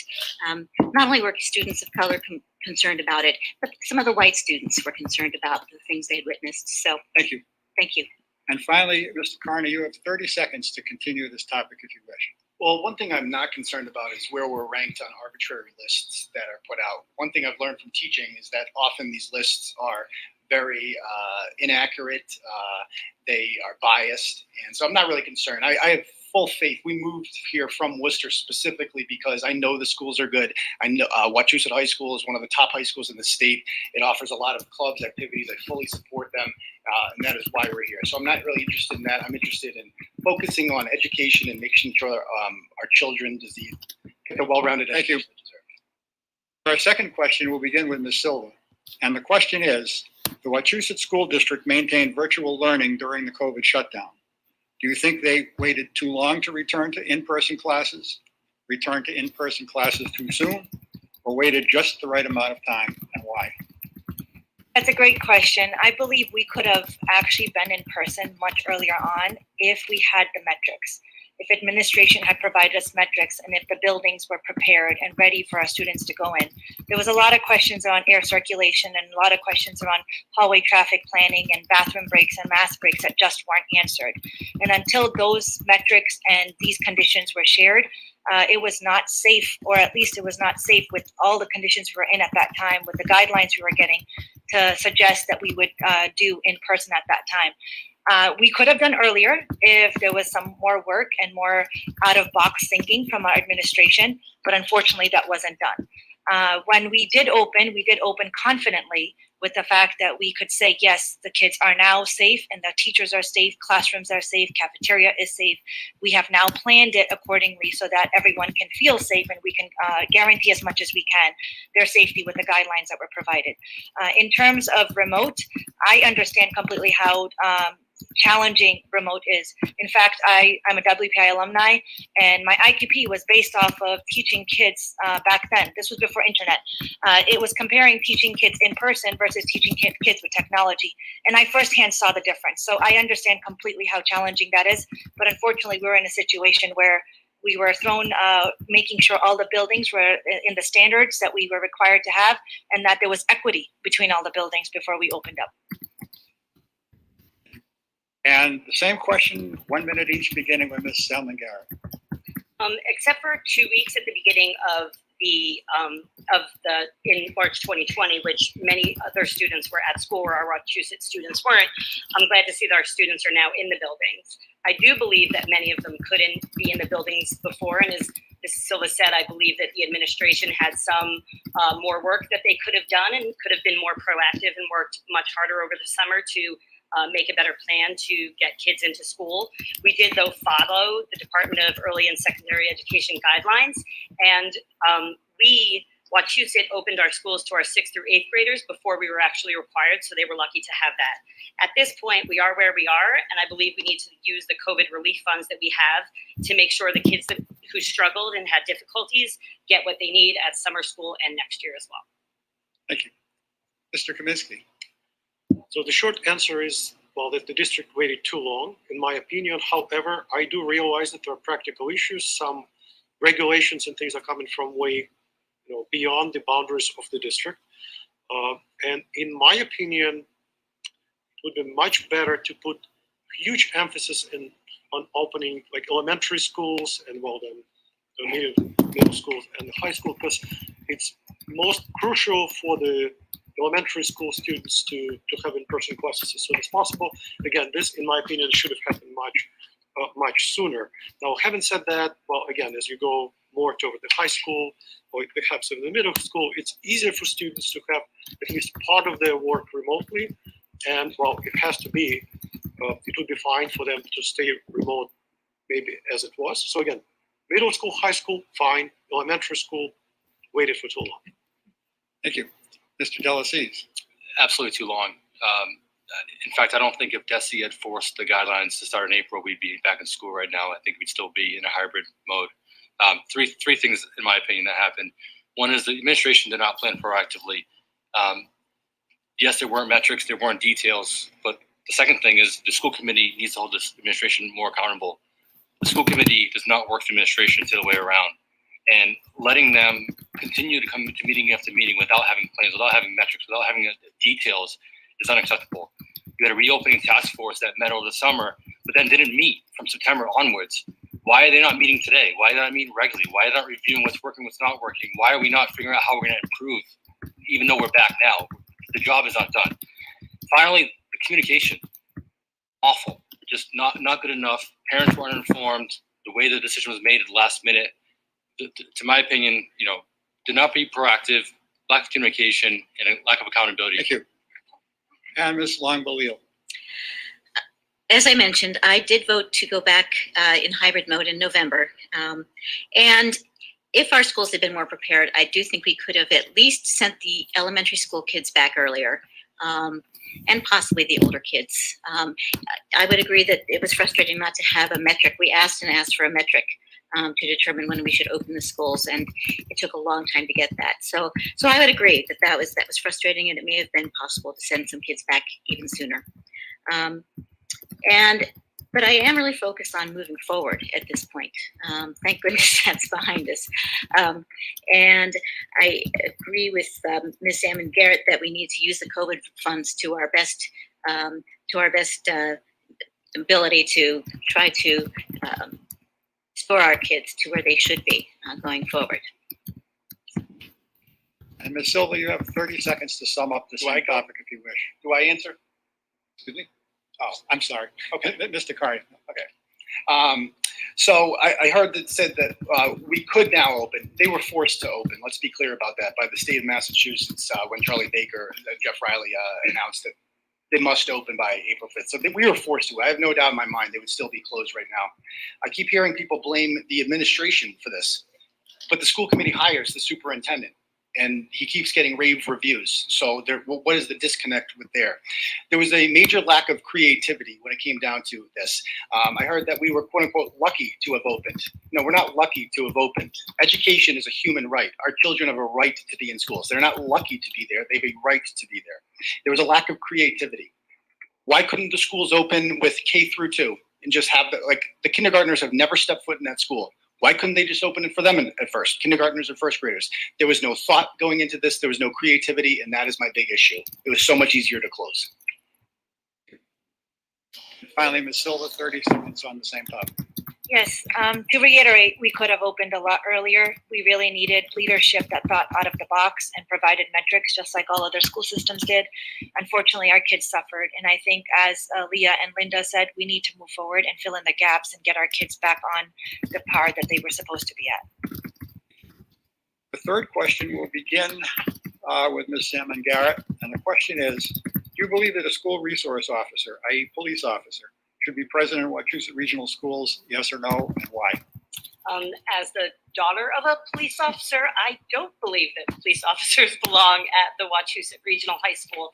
Speaker 9: not only were students of color concerned about it, but some of the white students were concerned about the things they had witnessed. So
Speaker 7: Thank you.
Speaker 9: Thank you.
Speaker 7: And finally, Mr. Carney, you have 30 seconds to continue this topic if you wish.
Speaker 3: Well, one thing I'm not concerned about is where we're ranked on arbitrary lists that are put out. One thing I've learned from teaching is that often these lists are very inaccurate. They are biased. And so I'm not really concerned. I have full faith. We moved here from Worcester specifically because I know the schools are good. I know Wachusett High School is one of the top high schools in the state. It offers a lot of clubs, activities. I fully support them. And that is why we're here. So I'm not really interested in that. I'm interested in focusing on education and making sure our children get a well-rounded education.
Speaker 7: Our second question will begin with Ms. Silva. And the question is, the Wachusett School District maintained virtual learning during the COVID shutdown. Do you think they waited too long to return to in-person classes, returned to in-person classes too soon, or waited just the right amount of time, and why?
Speaker 4: That's a great question. I believe we could have actually been in person much earlier on if we had the metrics. If administration had provided us metrics and if the buildings were prepared and ready for our students to go in. There was a lot of questions around air circulation and a lot of questions around hallway traffic planning and bathroom breaks and mask breaks that just weren't answered. And until those metrics and these conditions were shared, it was not safe, or at least it was not safe with all the conditions we were in at that time, with the guidelines we were getting, to suggest that we would do in person at that time. We could have done earlier if there was some more work and more out-of-box thinking from our administration, but unfortunately that wasn't done. When we did open confidently with the fact that we could say, yes, the kids are now safe and the teachers are safe, classrooms are safe, cafeteria is safe. We have now planned it accordingly so that everyone can feel safe and we can guarantee as much as we can their safety with the guidelines that were provided. In terms of remote, I understand completely how challenging remote is. In fact, I'm a WPI alumni, and my IQP was based off of teaching kids back then. This was before internet. It was comparing teaching kids in person versus teaching kids with technology, and I firsthand saw the difference. So I understand completely how challenging that is, but unfortunately, we were in a situation where we were thrown, making sure all the buildings were in the standards that we were required to have, and that there was equity between all the buildings before we opened up.
Speaker 7: And the same question, 1 minute each, beginning with Ms. Selman Garrett.
Speaker 5: Except for 2 weeks at the beginning of in March 2020, which many other students were at school where our Wachusett students weren't, I'm glad to see that our students are now in the buildings. I do believe that many of them couldn't be in the buildings before, and as Mrs. Silva said, I believe that the administration had some more work that they could have done and could have been more proactive and worked much harder over the summer to make a better plan to get kids into school. We did, though, follow the Department of Early and Secondary Education guidelines, and we, Wachusett, opened our schools to our 6th through 8th graders before we were actually required, so they were lucky to have that. At this point, we are where we are, and I believe we need to use the COVID relief funds that we have to make sure the kids who struggled and had difficulties get what they need at summer school and next year as well.
Speaker 7: Thank you. Mr. Kaminsky.
Speaker 6: So the short answer is, well, that the district waited too long, in my opinion. However, I do realize that there are practical issues. Some regulations and things are coming from way, beyond the boundaries of the district. And in my opinion, it would be much better to put huge emphasis on opening like elementary schools and then middle schools and high school, because it's most crucial for the elementary school students to have in-person classes as soon as possible. Again, this, in my opinion, should have happened much sooner. Now, having said that, well, again, as you go more toward the high school or perhaps in the middle school, it's easier for students to have at least part of their work remotely. And, well, it has to be, it would be fine for them to stay remote maybe as it was. So again, middle school, high school, fine. Elementary school, waited for too long.
Speaker 7: Thank you. Mr. Delacies.
Speaker 8: Absolutely too long. In fact, I don't think if DESE had forced the guidelines to start in April, we'd be back in school right now. I think we'd still be in a hybrid mode. Three things, in my opinion, that happened. One is the administration did not plan proactively. Yes, there weren't metrics, there weren't details, but the second thing is the school committee needs to hold this administration more accountable. The school committee does not work the administration the other way around. And letting them continue to come to meeting after meeting without having plans, without having metrics, without having details is unacceptable. You had a reopening task force that met over the summer, but then didn't meet from September onwards. Why are they not meeting today? Why are they not meeting regularly? Why are they not reviewing what's working, what's not working? Why are we not figuring out how we're going to improve, even though we're back now? The job is not done. Finally, the communication, awful, just not good enough. Parents were uninformed. The way the decision was made at the last minute, to my opinion, did not be proactive, lack of communication, and a lack of accountability.
Speaker 7: Thank you. And Ms. Long-Balil.
Speaker 9: As I mentioned, I did vote to go back in hybrid mode in November. And if our schools had been more prepared, I do think we could have at least sent the elementary school kids back earlier, and possibly the older kids. I would agree that it was frustrating not to have a metric. We asked for a metric to determine when we should open the schools, and it took a long time to get that. So I would agree that was frustrating, and it may have been possible to send some kids back even sooner. But I am really focused on moving forward at this point. Thank goodness that's behind us. And I agree with Ms. Salmon Garrett that we need to use the COVID funds to our best ability to try to spur our kids to where they should be going forward.
Speaker 7: And Ms. Silva, you have 30 seconds to sum up the same topic if you wish.
Speaker 3: Do I answer?
Speaker 7: Excuse me?
Speaker 3: Oh, I'm sorry. Okay,
Speaker 7: Mr. Carney.
Speaker 3: Okay. So I heard that said that we could now open. They were forced to open. Let's be clear about that by the state of Massachusetts when Charlie Baker, Jeff Riley announced that they must open by April 5th. So we were forced to. I have no doubt in my mind they would still be closed right now. I keep hearing people blame the administration for this, but the school committee hires the superintendent, and he keeps getting rave reviews. So what is the disconnect with there? There was a major lack of creativity when it came down to this. I heard that we were, quote unquote, lucky to have opened. No, we're not lucky to have opened. Education is a human right. Our children have a right to be in schools. They're not lucky to be there. They have a right to be there. There was a lack of creativity. Why couldn't the schools open with K through 2 and just have the kindergartners have never stepped foot in that school? Why couldn't they just open it for them at first? Kindergartners and first graders. There was no thought going into this. There was no creativity, and that is my big issue. It was so much easier to close.
Speaker 7: Finally, Ms. Silva, 30 seconds on the same topic.
Speaker 4: Yes, to reiterate, we could have opened a lot earlier. We really needed leadership that thought out of the box and provided metrics just like all other school systems did. Unfortunately, our kids suffered. And I think, as Leah and Linda said, we need to move forward and fill in the gaps and get our kids back on the par that they were supposed to be at.
Speaker 7: The third question will begin with Ms. Salmon Garrett. And the question is, do you believe that a school resource officer, i.e. police officer, should be present in Wachusett Regional Schools, yes or no, and why?
Speaker 5: As the daughter of a police officer, I don't believe that police officers belong at the Wachusett Regional High School.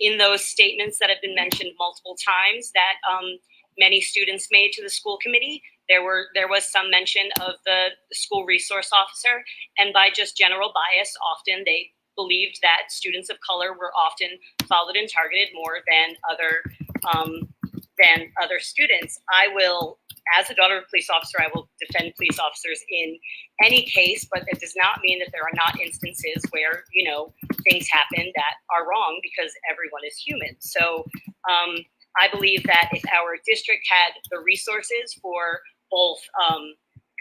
Speaker 5: In those statements that have been mentioned multiple times that many students made to the school committee, there was some mention of the school resource officer, and by just general bias, often they believed that students of color were often followed and targeted more than other students. I will, as a daughter of a police officer, I will defend police officers in any case, but it does not mean that there are not instances where, things happen that are wrong, because everyone is human. So I believe that if our district had the resources for both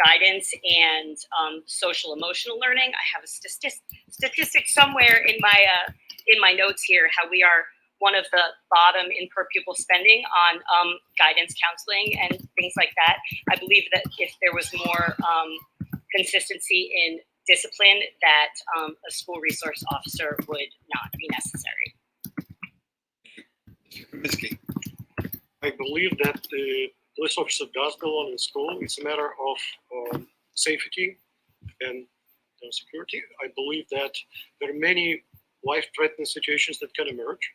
Speaker 5: guidance and social emotional learning, I have a statistic somewhere in my notes here, how we are one of the bottom in per pupil spending on guidance counseling and things like that. I believe that if there was more consistency in discipline, that a school resource officer would not be necessary.
Speaker 7: Miski.
Speaker 6: I believe that the police officer does belong in school. It's a matter of safety and security. I believe that there are many life-threatening situations that can emerge,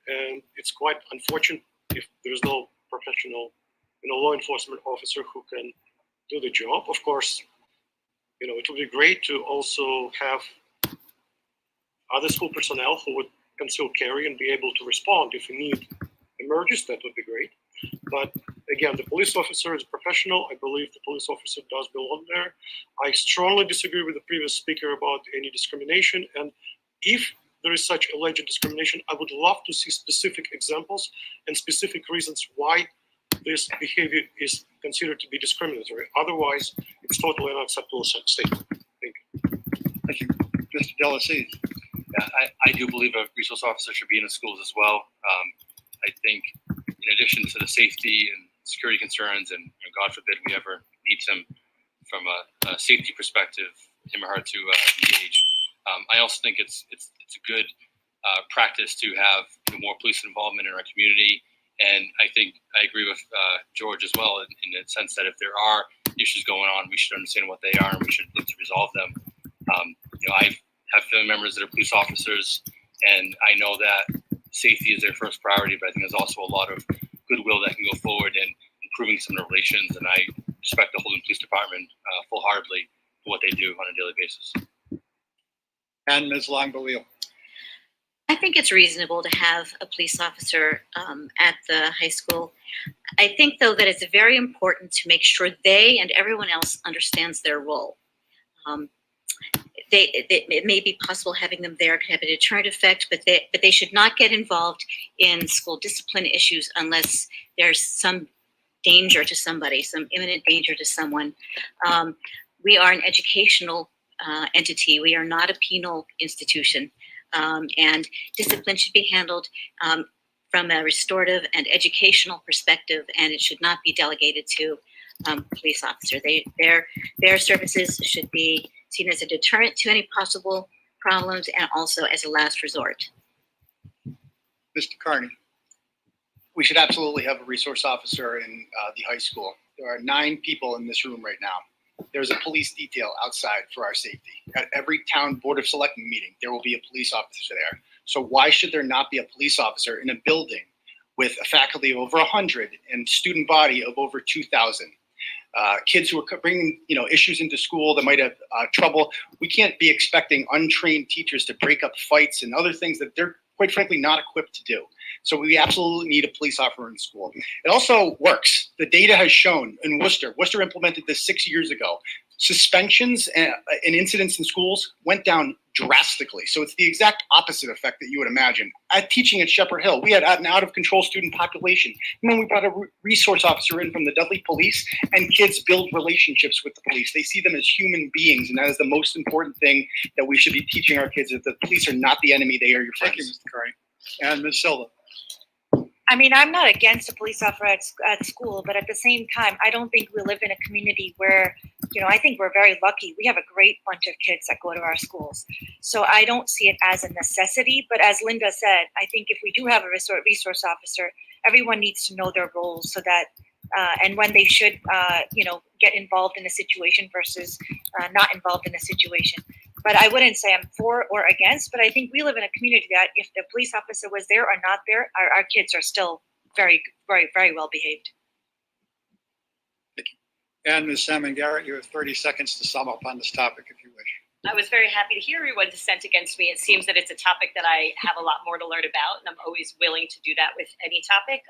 Speaker 6: and it's quite unfortunate if there's no professional, law enforcement officer who can do the job. Of course, it would be great to also have other school personnel who would conceal carry and be able to respond if a need emerges. That would be great. But again, the police officer is a professional. I believe the police officer does belong there. I strongly disagree with the previous speaker about any discrimination. And if there is such alleged discrimination, I would love to see specific examples and specific reasons why this behavior is considered to be discriminatory. Otherwise, it's totally unacceptable statement. Thank you.
Speaker 7: Thank you. Mr. Delacy.
Speaker 8: Yeah, I do believe a resource officer should be in the schools as well. I think in addition to the safety and security concerns, and God forbid we ever need him from a safety perspective, him or her to engage. I also think it's a good practice to have more police involvement in our community. And I think I agree with George as well in the sense that if there are issues going on, we should understand what they are and we should look to resolve them. I have family members that are police officers, and I know that safety is their first priority, but I think there's also a lot of goodwill that can go forward in improving some of the relations, and I respect the Holden Police Department full-heartedly for what they do on a daily basis.
Speaker 7: And Ms. Longbeliel.
Speaker 9: I think it's reasonable to have a police officer at the high school. I think, though, that it's very important to make sure they and everyone else understands their role. It may be possible having them there to have a deterrent effect, but they should not get involved in school discipline issues unless there's some danger to somebody, some imminent danger to someone. We are an educational entity. We are not a penal institution. And discipline should be handled from a restorative and educational perspective, and it should not be delegated to police officer. Their services should be seen as a deterrent to any possible problems and also as a last resort.
Speaker 7: Mr. Carney.
Speaker 3: We should absolutely have a resource officer in the high school. There are 9 people in this room right now. There's a police detail outside for our safety. At every town board of selectmen meeting, there will be a police officer there. So why should there not be a police officer in a building with a faculty of over 100 and student body of over 2,000? Kids who are bringing, issues into school that might have trouble. We can't be expecting untrained teachers to break up fights and other things that they're quite frankly not equipped to do. So we absolutely need a police officer in school. It also works. The data has shown in Worcester implemented this 6 years ago. Suspensions and incidents in schools went down drastically. So it's the exact opposite effect that you would imagine. Teaching at Shepherd Hill, we had an out of control student population. And then we brought a resource officer in from the Dudley Police, and kids build relationships with the police. They see them as human beings, and that is the most important thing that we should be teaching our kids, that the police are not the enemy, they are your friends.
Speaker 7: Thank you, Mr. Carney. And Ms. Silva.
Speaker 4: I mean, I'm not against a police officer at school, but at the same time, I don't think we live in a community where, I think we're very lucky. We have a great bunch of kids that go to our schools. So I don't see it as a necessity. But as Linda said, I think if we do have a resource officer, everyone needs to know their roles so that, and when they should, get involved in a situation versus not involved in a situation. But I wouldn't say I'm for or against, but I think we live in a community that if the police officer was there or not there, our kids are still very, very, very well behaved.
Speaker 7: And Ms. Salmon Garrett, you have 30 seconds to sum up on this topic if you wish.
Speaker 5: I was very happy to hear everyone dissent against me. It seems that it's a topic that I have a lot more to learn about, and I'm always willing to do that with any topic.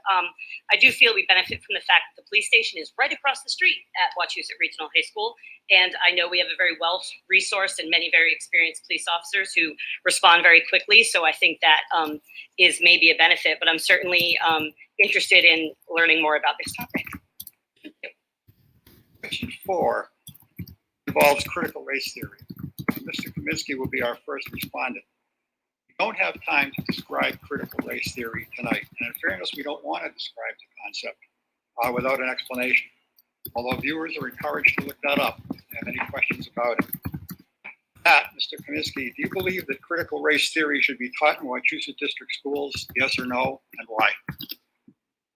Speaker 5: I do feel we benefit from the fact that the police station is right across the street at Wachusett Regional High School, and I know we have a very well-resourced and many very experienced police officers who respond very quickly, so I think that is maybe a benefit, but I'm certainly interested in learning more about this topic.
Speaker 7: Question 4 involves critical race theory. Mr. Kaminsky will be our first respondent. We don't have time to describe critical race theory tonight, and in fairness, we don't want to describe the concept without an explanation. Although viewers are encouraged to look that up if they have any questions about it. Mr. Kaminsky, do you believe that critical race theory should be taught in Wachusett District schools? Yes or no, and why?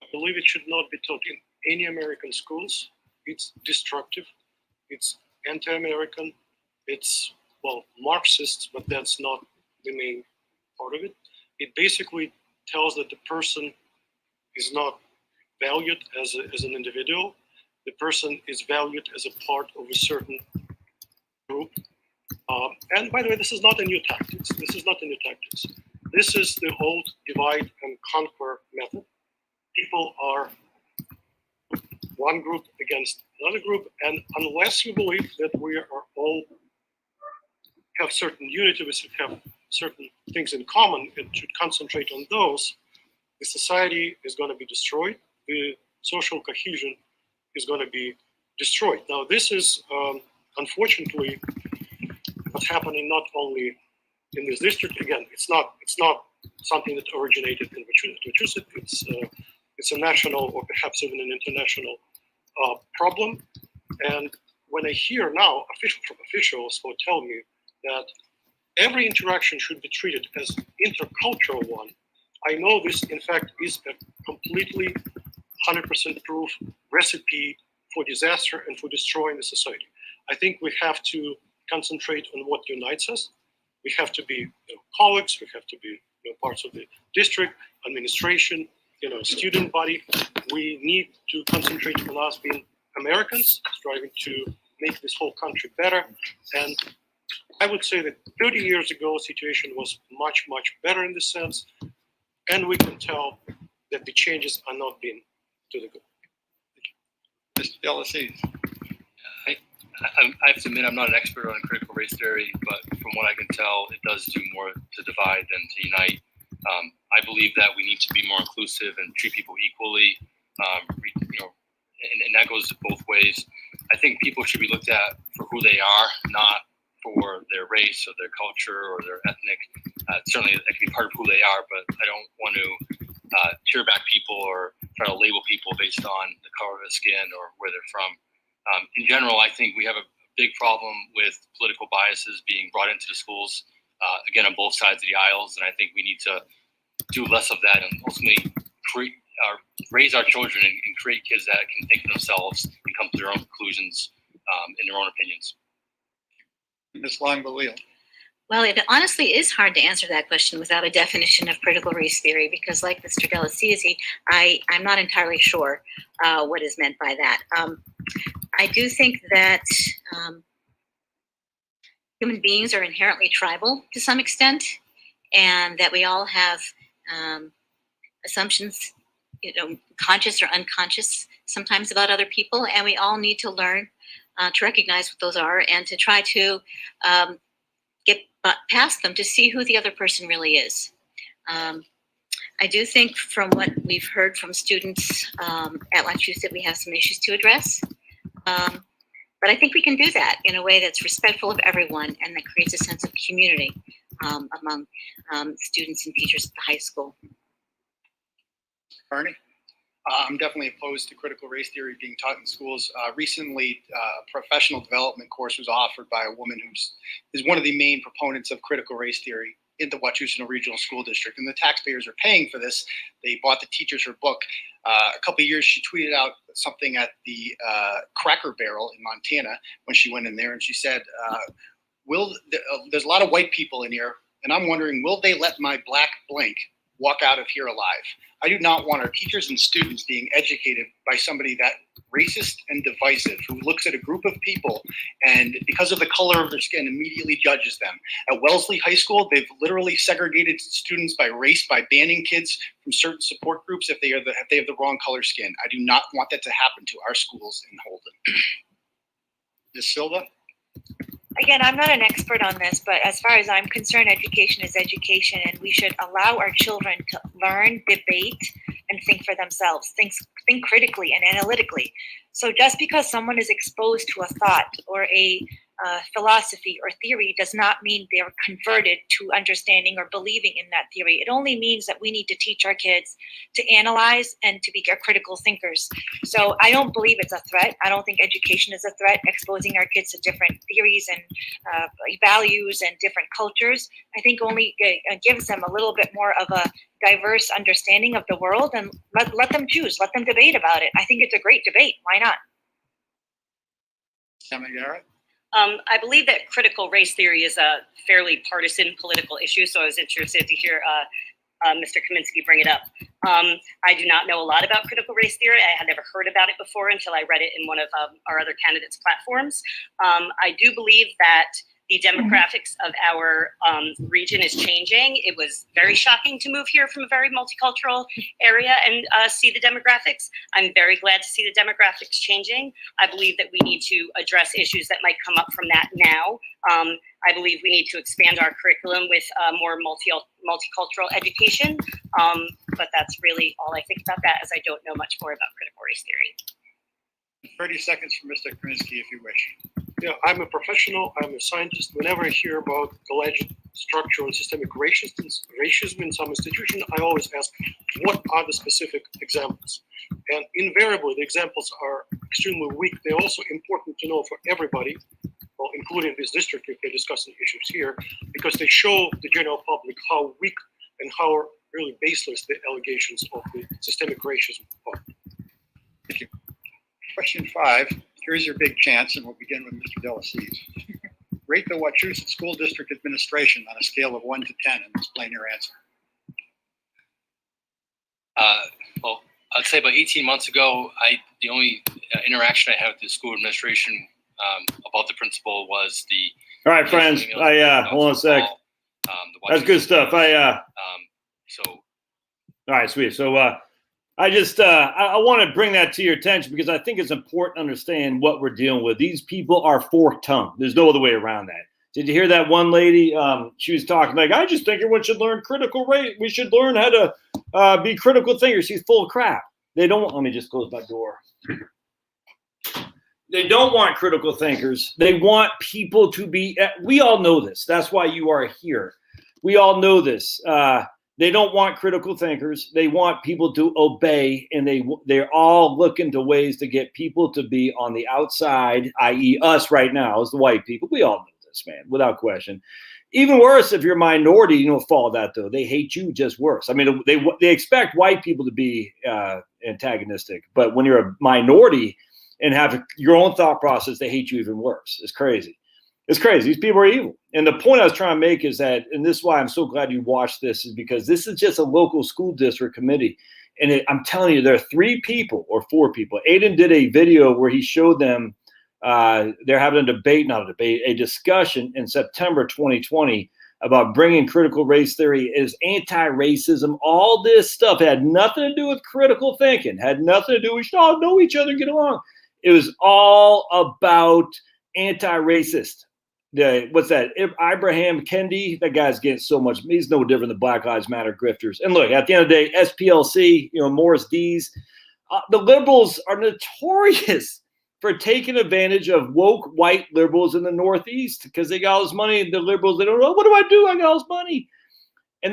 Speaker 6: I believe it should not be taught in any American schools. It's destructive. It's anti-American. It's, Marxist, but that's not the main part of it. It basically tells that the person is not valued as an individual. The person is valued as a part of a certain group. And by the way, this is not a new tactics. This is not a new tactics. This is the old divide and conquer method. People are one group against another group, and unless you believe that we are all have certain unity, we should have certain things in common and should concentrate on those, the society is going to be destroyed. The social cohesion is going to be destroyed. Now, this is unfortunately what's happening not only in this district. Again, it's not something that originated in Wachusett. It's a national or perhaps even an international problem. And when I hear now officials who tell me that every interaction should be treated as intercultural one, I know this, in fact, is a completely 100% proof recipe for disaster and for destroying the society. I think we have to concentrate on what unites us. We have to be colleagues. We have to be parts of the district, administration, student body. We need to concentrate on us being Americans, striving to make this whole country better. And I would say that 30 years ago, the situation was much, much better in this sense. And we can tell that the changes are not being to the good.
Speaker 7: Mr. Delacies.
Speaker 8: I have to admit, I'm not an expert on critical race theory, but from what I can tell, it does do more to divide than to unite. I believe that we need to be more inclusive and treat people equally, and that goes both ways. I think people should be looked at for who they are, not for their race or their culture or their ethnic. Certainly, that can be part of who they are, but I don't want to tear back people or try to label people based on the color of their skin or where they're from. In general, I think we have a big problem with political biases being brought into the schools, again, on both sides of the aisles. And I think we need to do less of that and ultimately raise our children and create kids that can think for themselves and come to their own conclusions in their own opinions.
Speaker 7: Ms. Long-Balil.
Speaker 9: Well, it honestly is hard to answer that question without a definition of critical race theory, because like Mr. Delacisi, I'm not entirely sure what is meant by that. I do think that human beings are inherently tribal to some extent, and that we all have assumptions, conscious or unconscious, sometimes about other people, and we all need to learn to recognize what those are and to try to get past them to see who the other person really is. I do think from what we've heard from students at Wachusett, we have some issues to address. But I think we can do that in a way that's respectful of everyone and that creates a sense of community among students and teachers at the high school.
Speaker 3: Carney? I'm definitely opposed to critical race theory being taught in schools. Recently, a professional development course was offered by a woman who is one of the main proponents of critical race theory in the Wachusett Regional School District, and the taxpayers are paying for this. They bought the teachers her book. A couple of years, she tweeted out something at the Cracker Barrel in Montana when she went in there, and she said, there's a lot of white people in here, and I'm wondering, will they let my black blank walk out of here alive? I do not want our teachers and students being educated by somebody that racist and divisive, who looks at a group of people and because of the color of their skin immediately judges them. At Wellesley High School, they've literally segregated students by race by banning kids from certain support groups if they have the wrong color skin. I do not want that to happen to our schools in Holden.
Speaker 7: Ms. Silva?
Speaker 4: Again, I'm not an expert on this, but as far as I'm concerned, education is education, and we should allow our children to learn, debate, and think for themselves, think critically and analytically. So just because someone is exposed to a thought or a philosophy or theory does not mean they're converted to understanding or believing in that theory. It only means that we need to teach our kids to analyze and to be critical thinkers. So I don't believe it's a threat. I don't think education is a threat. Exposing our kids to different theories and values and different cultures, I think only gives them a little bit more of a diverse understanding of the world, and let them choose, let them debate about it. I think it's a great debate. Why not?
Speaker 7: Emma Garrett?
Speaker 5: I believe that critical race theory is a fairly partisan political issue, so I was interested to hear Mr. Kaminsky bring it up. I do not know a lot about critical race theory. I had never heard about it before until I read it in one of our other candidates' platforms. I do believe that the demographics of our region is changing. It was very shocking to move here from a very multicultural area and see the demographics. I'm very glad to see the demographics changing. I believe that we need to address issues that might come up from that now. I believe we need to expand our curriculum with more multicultural education. But that's really all I think about that, as I don't know much more about critical race theory.
Speaker 7: 30 seconds for Mr. Kaminsky, if you wish.
Speaker 6: Yeah, I'm a professional, I'm a scientist. Whenever I hear about alleged structural and systemic racism in some institution, I always ask, what are the specific examples? And invariably, the examples are extremely weak. They're also important to know for everybody, well, including this district if they're discussing issues here, because they show the general public how weak and how really baseless the allegations of the systemic racism are.
Speaker 7: Thank you. Question 5. Here's your big chance, and we'll begin with Mr. Delacise. Rate the Wachusett School District Administration on a scale of 1 to 10 and explain your answer.
Speaker 8: Well, I'd say about 18 months ago, the only interaction I had with the school administration about the principal was the.
Speaker 1: All right, friends. Hold on a sec. That's good stuff. All right, sweet. So I just I want to bring that to your attention because I think it's important to understand what we're dealing with. These people are fork-tongued. There's no other way around that. Did you hear that one lady? She was talking like, I just think everyone should learn critical rate. We should learn how to be critical thinkers. She's full of crap. They don't. Let me just close my door. They don't want critical thinkers. They want people to be. We all know this. That's why you are here. We all know this. They don't want critical thinkers. They want people to obey, and they're all looking to ways to get people to be on the outside, i.e. us right now as the white people. We all know this, man, without question. Even worse, if you're a minority, you don't follow that, though. They hate you just worse. I mean, they expect white people to be antagonistic, but when you're a minority and have your own thought process, they hate you even worse. It's crazy. It's crazy. These people are evil. And the point I was trying to make is that, and this is why I'm so glad you watched this, is because this is just a local school district committee. And I'm telling you, there are 3 people or 4 people. Aiden did a video where he showed them, they're having a discussion in September 2020 about bringing critical race theory as anti-racism. All this stuff had nothing to do with critical thinking, had nothing to do with we should all know each other and get along. It was all about anti-racist. What's that? Ibrahim Kendi, that guy's getting so much. He's no different than Black Lives Matter grifters. And look, at the end of the day, SPLC, Morris D's, the liberals are notorious for taking advantage of woke white liberals in the Northeast because they got all this money. The liberals, they don't know, what do I do? I got all this money. And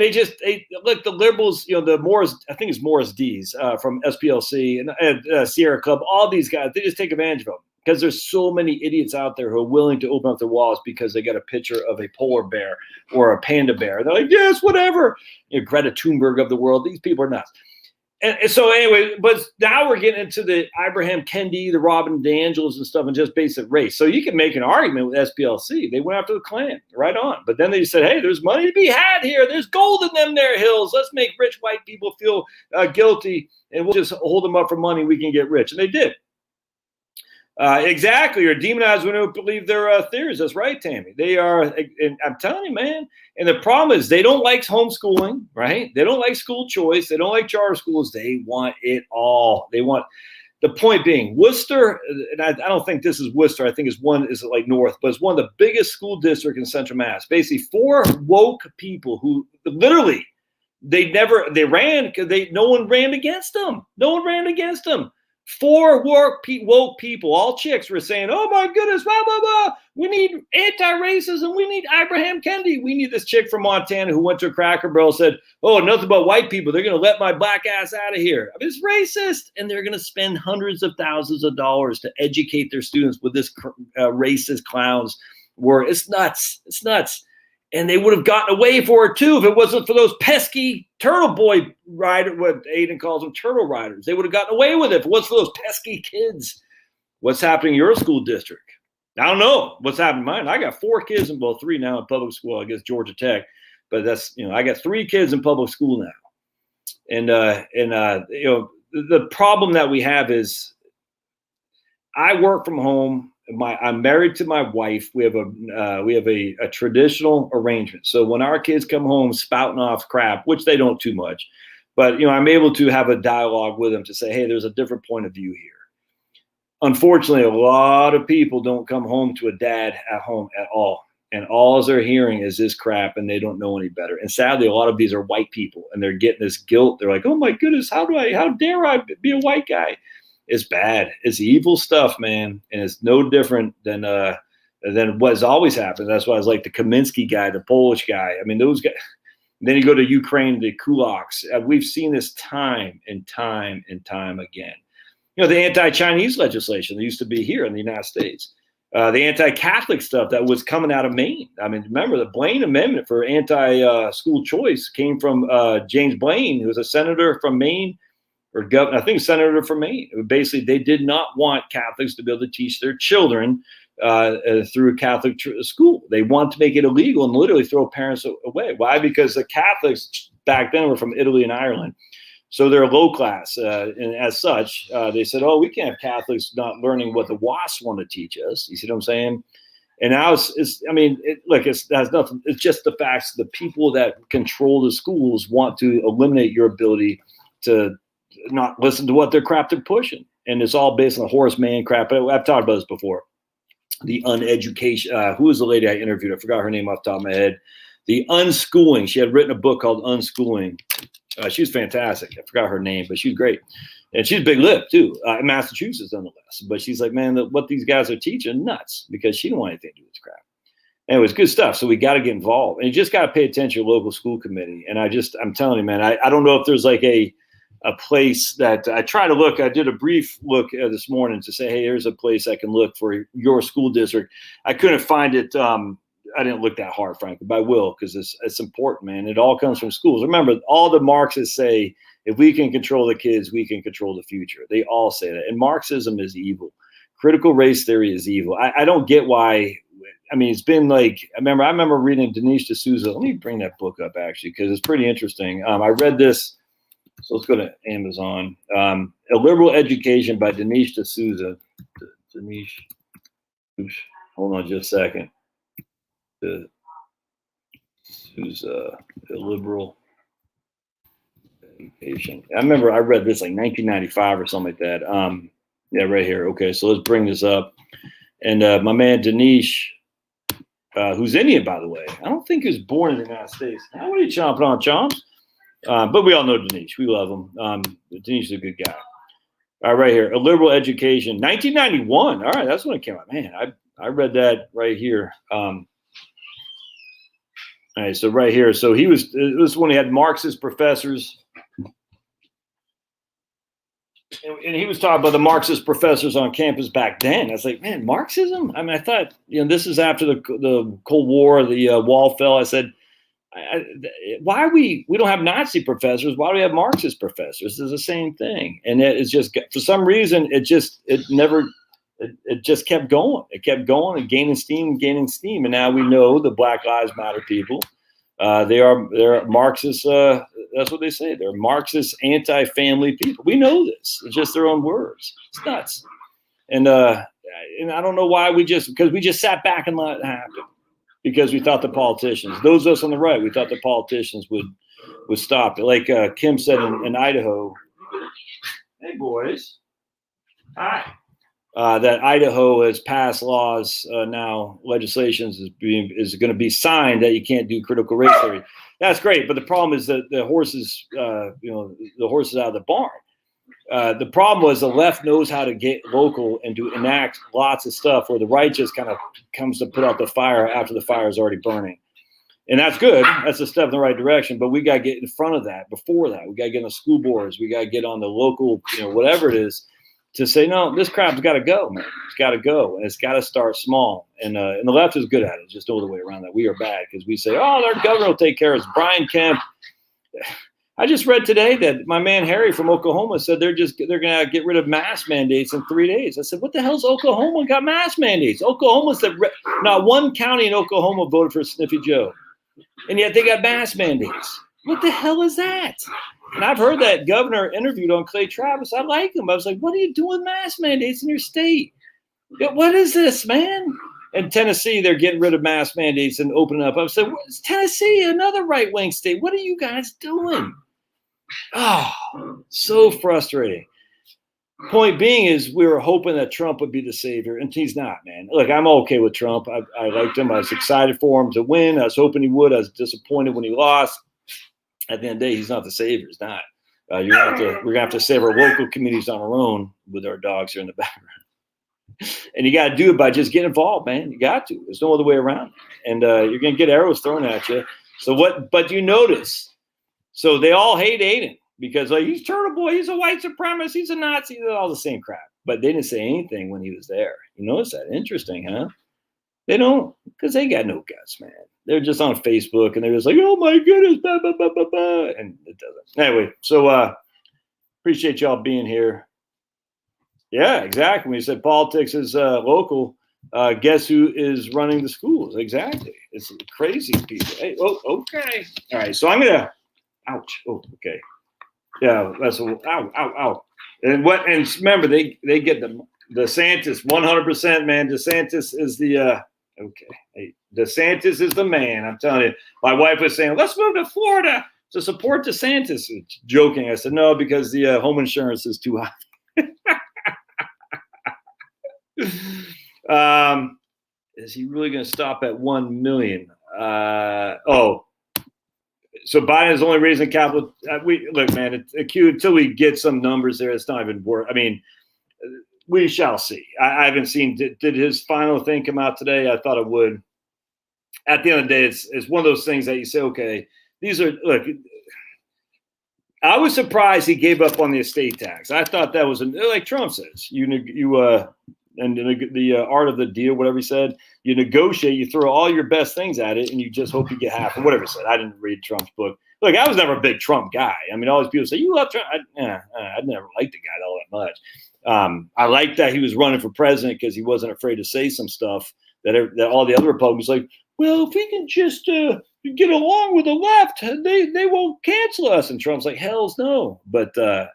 Speaker 1: look, the liberals, the Morris, I think it's Morris D's from SPLC and Sierra Club, all these guys, they just take advantage of them. Because there's so many idiots out there who are willing to open up their wallets because they got a picture of a polar bear or a panda bear. They're like, yes, whatever. Greta Thunberg of the world. These people are nuts. And so anyway, but now we're getting into the Ibrahim Kendi, the Robin DeAngelis and stuff, and just basic race. So you can make an argument with SPLC. They went after the Klan, right on. But then they said, hey, there's money to be had here. There's gold in them there hills. Let's make rich white people feel guilty, and we'll just hold them up for money. We can get rich. And they did. Exactly, or demonize when they don't believe their theories. That's right, Tammy. They are, and I'm telling you, man. And the problem is they don't like homeschooling, right? They don't like school choice. They don't like charter schools. They want it all. They want, the point being, Worcester, and I don't think this is Worcester. I think it's like North, but it's one of the biggest school districts in Central Mass. Basically, 4 woke people who literally, they ran because no one ran against them. No one ran against them. 4 woke people, all chicks, were saying, oh my goodness, blah, blah, blah. We need anti-racism. We need Ibrahim Kendi. We need this chick from Montana who went to a Cracker Barrel and said, oh, nothing but white people. They're going to let my black ass out of here. I mean, it's racist. And they're going to spend hundreds of thousands of dollars to educate their students with this racist clowns word. It's nuts. It's nuts. And they would have gotten away for it too if it wasn't for those pesky turtle boy rider, what Aiden calls them, turtle riders. They would have gotten away with it if it wasn't for those pesky kids. What's happening in your school district? I don't know what's happening in mine. I got 4 kids in 3 now in public school. I guess Georgia Tech, but that's, I got 3 kids in public school now. And the problem that we have is I work from home. I'm married to my wife. We have a traditional arrangement. So when our kids come home spouting off crap, which they don't too much, but I'm able to have a dialogue with them to say, hey, there's a different point of view here. Unfortunately, a lot of people don't come home to a dad at home at all. And all they're hearing is this crap and they don't know any better. And sadly, a lot of these are white people and they're getting this guilt. They're like, oh my goodness, how dare I be a white guy? It's bad. It's evil stuff, man. And it's no different than what's always happened. That's why I was like the Kaminsky guy, the Polish guy. I mean, those guys. Then you go to Ukraine, the kulaks. We've seen this time and time and time again. The anti-Chinese legislation that used to be here in the United States. The anti-Catholic stuff that was coming out of Maine. I mean, remember the Blaine Amendment for anti-school choice came from James Blaine, who was a senator from Maine. Or governor, I think senator from Maine. Basically, they did not want Catholics to be able to teach their children through a Catholic school. They want to make it illegal and literally throw parents away. Why? Because the Catholics back then were from Italy and Ireland. So they're low class. And as such, they said, oh, we can't have Catholics not learning what the WASPs want to teach us. You see what I'm saying? And now it has nothing. It's just the facts. The people that control the schools want to eliminate your ability to not listen to what they're pushing. And it's all based on Horace Mann crap. I've talked about this before. The uneducation, who was the lady I interviewed? I forgot her name off the top of my head. The unschooling. She had written a book called Unschooling. She was fantastic. I forgot her name, but she was great. And she's big lip too, in Massachusetts nonetheless. But she's like, man, what these guys are teaching, nuts, because she don't want anything to do with this crap. anyways, good stuff. So we got to get involved, and you just got to pay attention to your local school committee. And I'm telling you, man, I don't know if there's like a place that I try to look. I did a brief look this morning to say, hey, here's a place I can look for your school district. I couldn't find it. I didn't look that hard, frankly, but I will, because it's important, man. It all comes from schools. Remember, all the Marxists say, if we can control the kids, we can control the future. They all say that. And Marxism is evil. Critical race theory is evil. I don't get why. I mean, it's been like, I remember reading Dinesh D'Souza. Let me bring that book up, actually, because it's pretty interesting. I read this. So let's go to Amazon. A Liberal Education by Dinesh D'Souza. Dinesh. Oops, hold on just a second. D'Souza, A Liberal Education. I remember I read this like 1995 or something like that. Yeah, right here. Okay, so let's bring this up. And my man Dinesh, who's Indian, by the way. I don't think he was born in the United States. How are you chomping on chomps? But we all know Dinesh. We love him. Dinesh is a good guy. All right, right here. A Liberal Education, 1991. All right, that's when it came out. Man, I read that right here. All right, so right here. So it was when he had Marxist professors. And he was talking about the Marxist professors on campus back then. I was like, man, Marxism? I mean, I thought, this is after the Cold War, the wall fell. I said, why we don't have Nazi professors? Why do we have Marxist professors? It's the same thing. And it's just, for some reason, it just kept going. It kept going and gaining steam. And now we know the Black Lives Matter people. They're Marxist. That's what they say. They're Marxist, anti-family people. We know this. It's just their own words. It's nuts. And I don't know why because we just sat back and let it happen, because we thought the politicians, those of us on the right, we thought the politicians would stop it. Like Kim said in Idaho. Hey, boys. Hi. That Idaho has passed laws now, legislations is going to be signed that you can't do critical race theory. That's great, but the problem is that the horses, the horses out of the barn. The problem was the left knows how to get local and to enact lots of stuff, where the right just kind of comes to put out the fire after the fire is already burning. And that's good. That's a step in the right direction. But we got to get in front of that before that. We got to get on the school boards. We got to get on the local, whatever it is, to say, no, this crap's got to go, man. It's got to go. And it's got to start small. And the left is good at it. Just no other way around that. We are bad because we say, oh, their governor will take care of us. Brian Kemp. I just read today that my man Harry from Oklahoma said they're going to get rid of mask mandates in 3 days. I said, what the hell's Oklahoma got mask mandates? Oklahoma's not one county in Oklahoma voted for Sniffy Joe. And yet they got mask mandates. What the hell is that? And I've heard that governor interviewed on Clay Travis. I like him. I was like, what are you doing with mask mandates in your state? What is this, man? In Tennessee, they're getting rid of mask mandates and opening up. I was like, what's Tennessee, another right-wing state? What are you guys doing? Oh, so frustrating. Point being is we were hoping that Trump would be the savior, and he's not, man. Look, I'm okay with Trump. I liked him. I was excited for him to win. I was hoping he would. I was disappointed when he lost. At the end of the day, he's not the savior. He's not. We're gonna have to save our local communities on our own with our dogs here in the background. And you got to do it by just getting involved, man. You got to. There's no other way around. And you're gonna get arrows thrown at you. So what? But you notice. So they all hate Aiden because he's Turtle Boy. He's a white supremacist. He's a Nazi. They're all the same crap. But they didn't say anything when he was there. You notice that? Interesting, huh? They don't, because they got no guts, man. They're just on Facebook and they're just like, oh my goodness, blah, blah, blah, blah, blah. And it doesn't. Anyway, so appreciate y'all being here. Yeah, exactly. When you said politics is local, guess who is running the schools? Exactly. It's crazy people. Hey, oh, okay. All right. So I'm gonna. Ouch. Oh, okay. Yeah, that's a. Ow, ow, ow. And remember they get the DeSantis 100%, man. DeSantis is the. Okay. Hey, DeSantis is the man. I'm telling you. My wife was saying, let's move to Florida to support DeSantis. Joking. I said, no, because the home insurance is too high. Is he really going to stop at 1 million? So Biden is the only reason capital. Look, man, until we get some numbers there, it's not even worth. I mean, we shall see. I haven't seen. Did his final thing come out today? I thought it would. at the end of the day, it's one of those things that you say, okay, these are, look, I was surprised he gave up on the estate tax. I thought that was like Trump says, and the art of the deal, whatever he said, you negotiate, you throw all your best things at it, and you just hope you get half, or whatever he said. I didn't read Trump's book. Look, I was never a big Trump guy. I mean, all these people say, you love Trump. I never liked the guy all that much. I liked that he was running for president because he wasn't afraid to say some stuff that all the other Republicans like, well, if we can just get along with the left, they won't cancel us. And Trump's like, hells no. But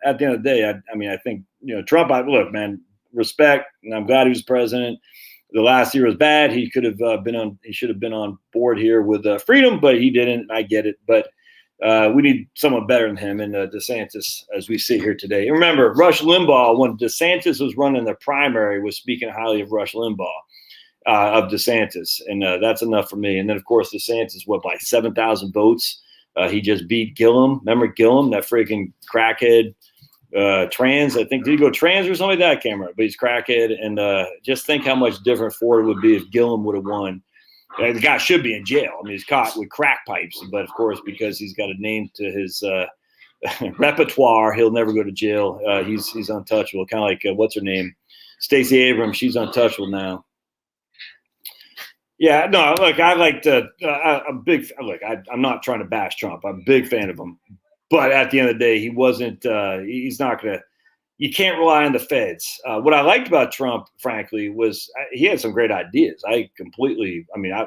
Speaker 1: at the end of the day, I mean, I think, Trump, look, man, respect, and I'm glad he was president. The last year was bad. He could have he should have been on board here with freedom, but he didn't. And I get it. But we need someone better than him, and DeSantis, as we sit here today. And remember, Rush Limbaugh, when DeSantis was running the primary, was speaking highly of Rush Limbaugh, of DeSantis, and that's enough for me. And then, of course, DeSantis, by 7,000 votes? He just beat Gillum. Remember Gillum, that freaking crackhead, trans? I think, did he go trans or something like that? I can't remember, but he's crackhead. And just think how much different Ford would be if Gillum would have won. The guy should be in jail. I mean, he's caught with crack pipes, but of course, because he's got a name to his repertoire, he'll never go to jail. He's untouchable. Kind of like what's her name, Stacey Abrams. She's untouchable now. Yeah, no, look, I like to. I'm big. Look, I'm not trying to bash Trump. I'm a big fan of him, but at the end of the day, he wasn't. He's not gonna. You can't rely on the feds. What I liked about Trump, frankly, was he had some great ideas. I'm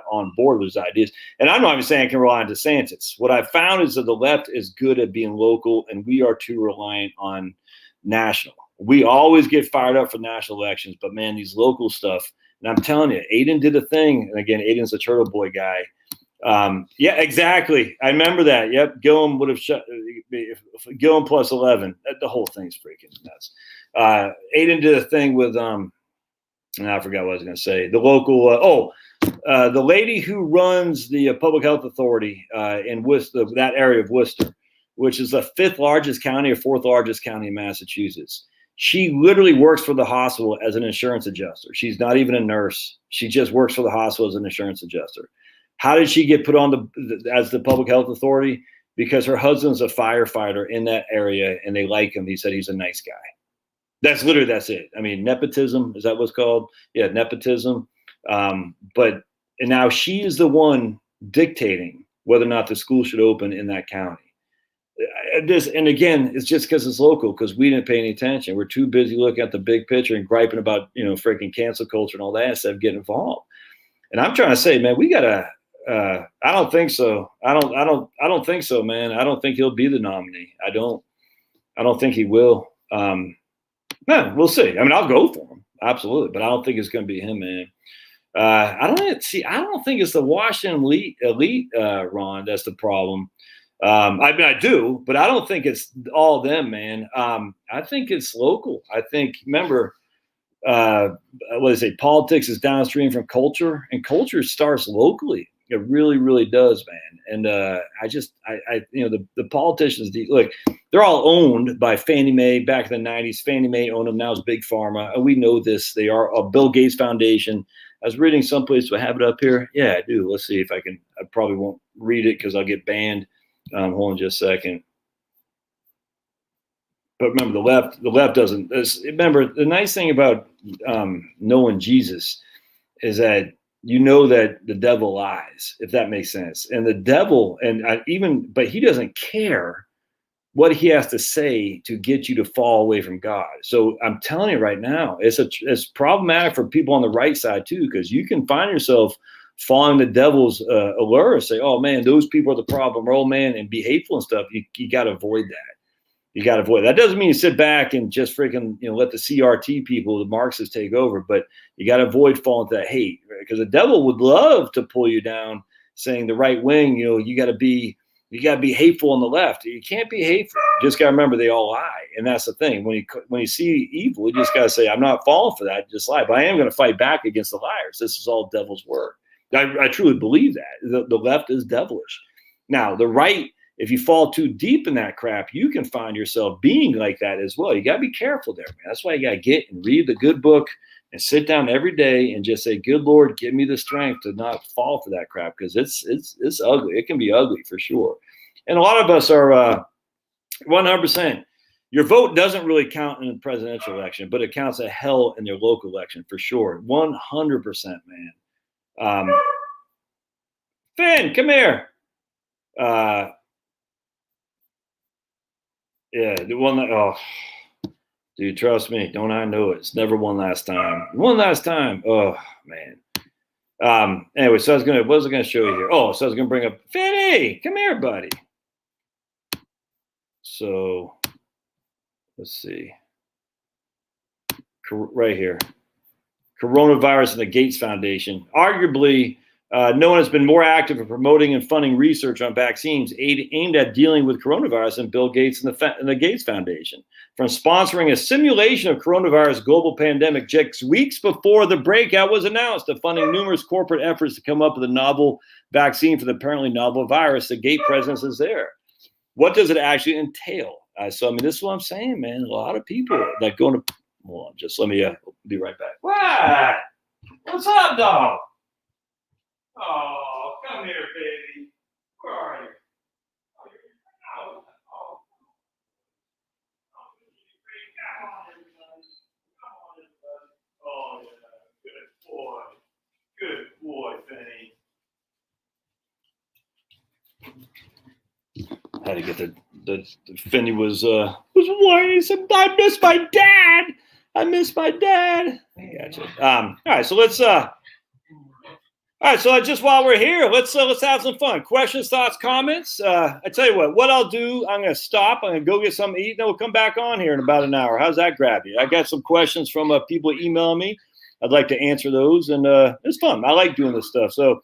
Speaker 1: on board with his ideas. And I'm not even saying I can rely on DeSantis. What I found is that the left is good at being local, and we are too reliant on national. We always get fired up for national elections, but man, these local stuff. And I'm telling you, Aiden did a thing. And again, Aiden's a Turtle Boy guy. Yeah, exactly. I remember that. Yep. Gillum would have shut Gillum plus 11. The whole thing's freaking nuts. Aiden did a thing with, I forgot what I was going to say. The local, the lady who runs the public health authority in Worcester, that area of Worcester, which is the 5th largest county or 4th largest county in Massachusetts. She literally works for the hospital as an insurance adjuster. She's not even a nurse. She just works for the hospital as an insurance adjuster. How did she get put on as the public health authority? Because her husband's a firefighter in that area and they like him. He said he's a nice guy. That's it. I mean, nepotism, is that what's called? Yeah, nepotism. And now she is the one dictating whether or not the school should open in that county. And again, it's just because it's local, because we didn't pay any attention. We're too busy looking at the big picture and griping about, freaking cancel culture and all that instead of getting involved. And I'm trying to say, man, we gotta. I don't think so. I don't think so, man. I don't think he'll be the nominee. I don't think he will. We'll see. I mean, I'll go for him, absolutely, but I don't think it's going to be him, man. I don't think it's the Washington elite, Ron. That's the problem. I do, but I don't think it's all them, man. I think it's local. I think, remember, politics is downstream from culture, and culture starts locally. It really, really does, man. And the politicians, look, they're all owned by Fannie Mae back in the 90s. Fannie Mae owned them. Now it's Big Pharma. And we know this. They are a Bill Gates Foundation. I was reading someplace. Do I have it up here? Yeah, I do. Let's see if I can. I probably won't read it because I'll get banned. Hold on just a second. But remember, the left doesn't. Remember, the nice thing about knowing Jesus is that you know that the devil lies, if that makes sense. And the devil, but he doesn't care what he has to say to get you to fall away from God. So I'm telling you right now, it's problematic for people on the right side too, because you can find yourself following the devil's allure, say, oh man, those people are the problem, or oh man, and be hateful and stuff. You got to avoid that. You got to avoid that. Doesn't mean you sit back and just freaking, let the CRT people, the Marxists take over, but you got to avoid falling to that hate, because the devil would love to pull you down, saying the right wing, you got to be hateful on the left. You can't be hateful. You just got to remember they all lie, and that's the thing. When you see evil, you just got to say, I'm not falling for that. Just lie, but I am going to fight back against the liars. This is all devil's work. I truly believe that the left is devilish. Now the right, if you fall too deep in that crap, you can find yourself being like that as well. You got to be careful there, man. That's why you got to get and read the good book, and sit down every day and just say, good Lord, give me the strength to not fall for that crap. Cause it's ugly. It can be ugly for sure. And a lot of us are 100%. Your vote doesn't really count in the presidential election, but it counts a hell in their local election for sure. 100%, man. Finn, come here. Yeah, the one that, oh, dude, trust me, don't I know it? It's never one last time. One last time. Oh, man. Anyway, so what was I gonna show you here? Oh, so I was gonna bring up Finny. Come here, buddy. So let's see. Right here. Coronavirus and the Gates Foundation. Arguably, no one has been more active in promoting and funding research on vaccines aimed at dealing with coronavirus than Bill Gates and the Gates Foundation. From sponsoring a simulation of coronavirus global pandemic just weeks before the breakout was announced, to funding numerous corporate efforts to come up with a novel vaccine for the apparently novel virus, the Gates presence is there. What does it actually entail? So, I mean, this is what I'm saying, man. A lot of people that go to, hold on, just let me be right back. What? What's up, dog? Oh, come here, baby. Where are you? Oh, yeah. Good boy. Good boy, Benny. I had to get the Finney was whining. He said, I miss my dad. I miss my dad. I gotcha. All right, so let's all right, so just while we're here, let's have some fun. Questions, thoughts, comments. I tell you what I'll do, I'm gonna stop. I'm gonna go get something to eat, and then we'll come back on here in about an hour. How's that grab you? I got some questions from people emailing me. I'd like to answer those, and it's fun. I like doing this stuff. So,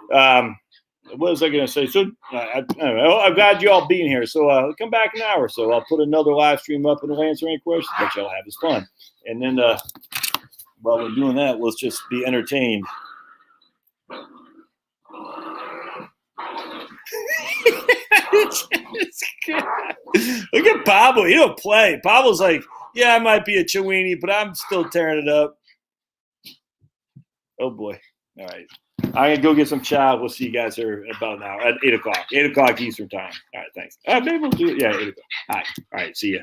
Speaker 1: what was I gonna say? So, I'm glad you all being here. So, come back in an hour. So, I'll put another live stream up, and we'll answer any questions that y'all have. It's fun. And then while we're doing that, let's just be entertained. Look at Pablo. He don't play. Pablo's like, yeah, I might be a Chiweenie, but I'm still tearing it up. Oh boy. All right. I'm gonna go get some chow. We'll see you guys here in about an hour at 8 o'clock. 8 o'clock Eastern time. All right, thanks. Maybe we'll do it. Yeah, 8 o'clock. All right. See ya.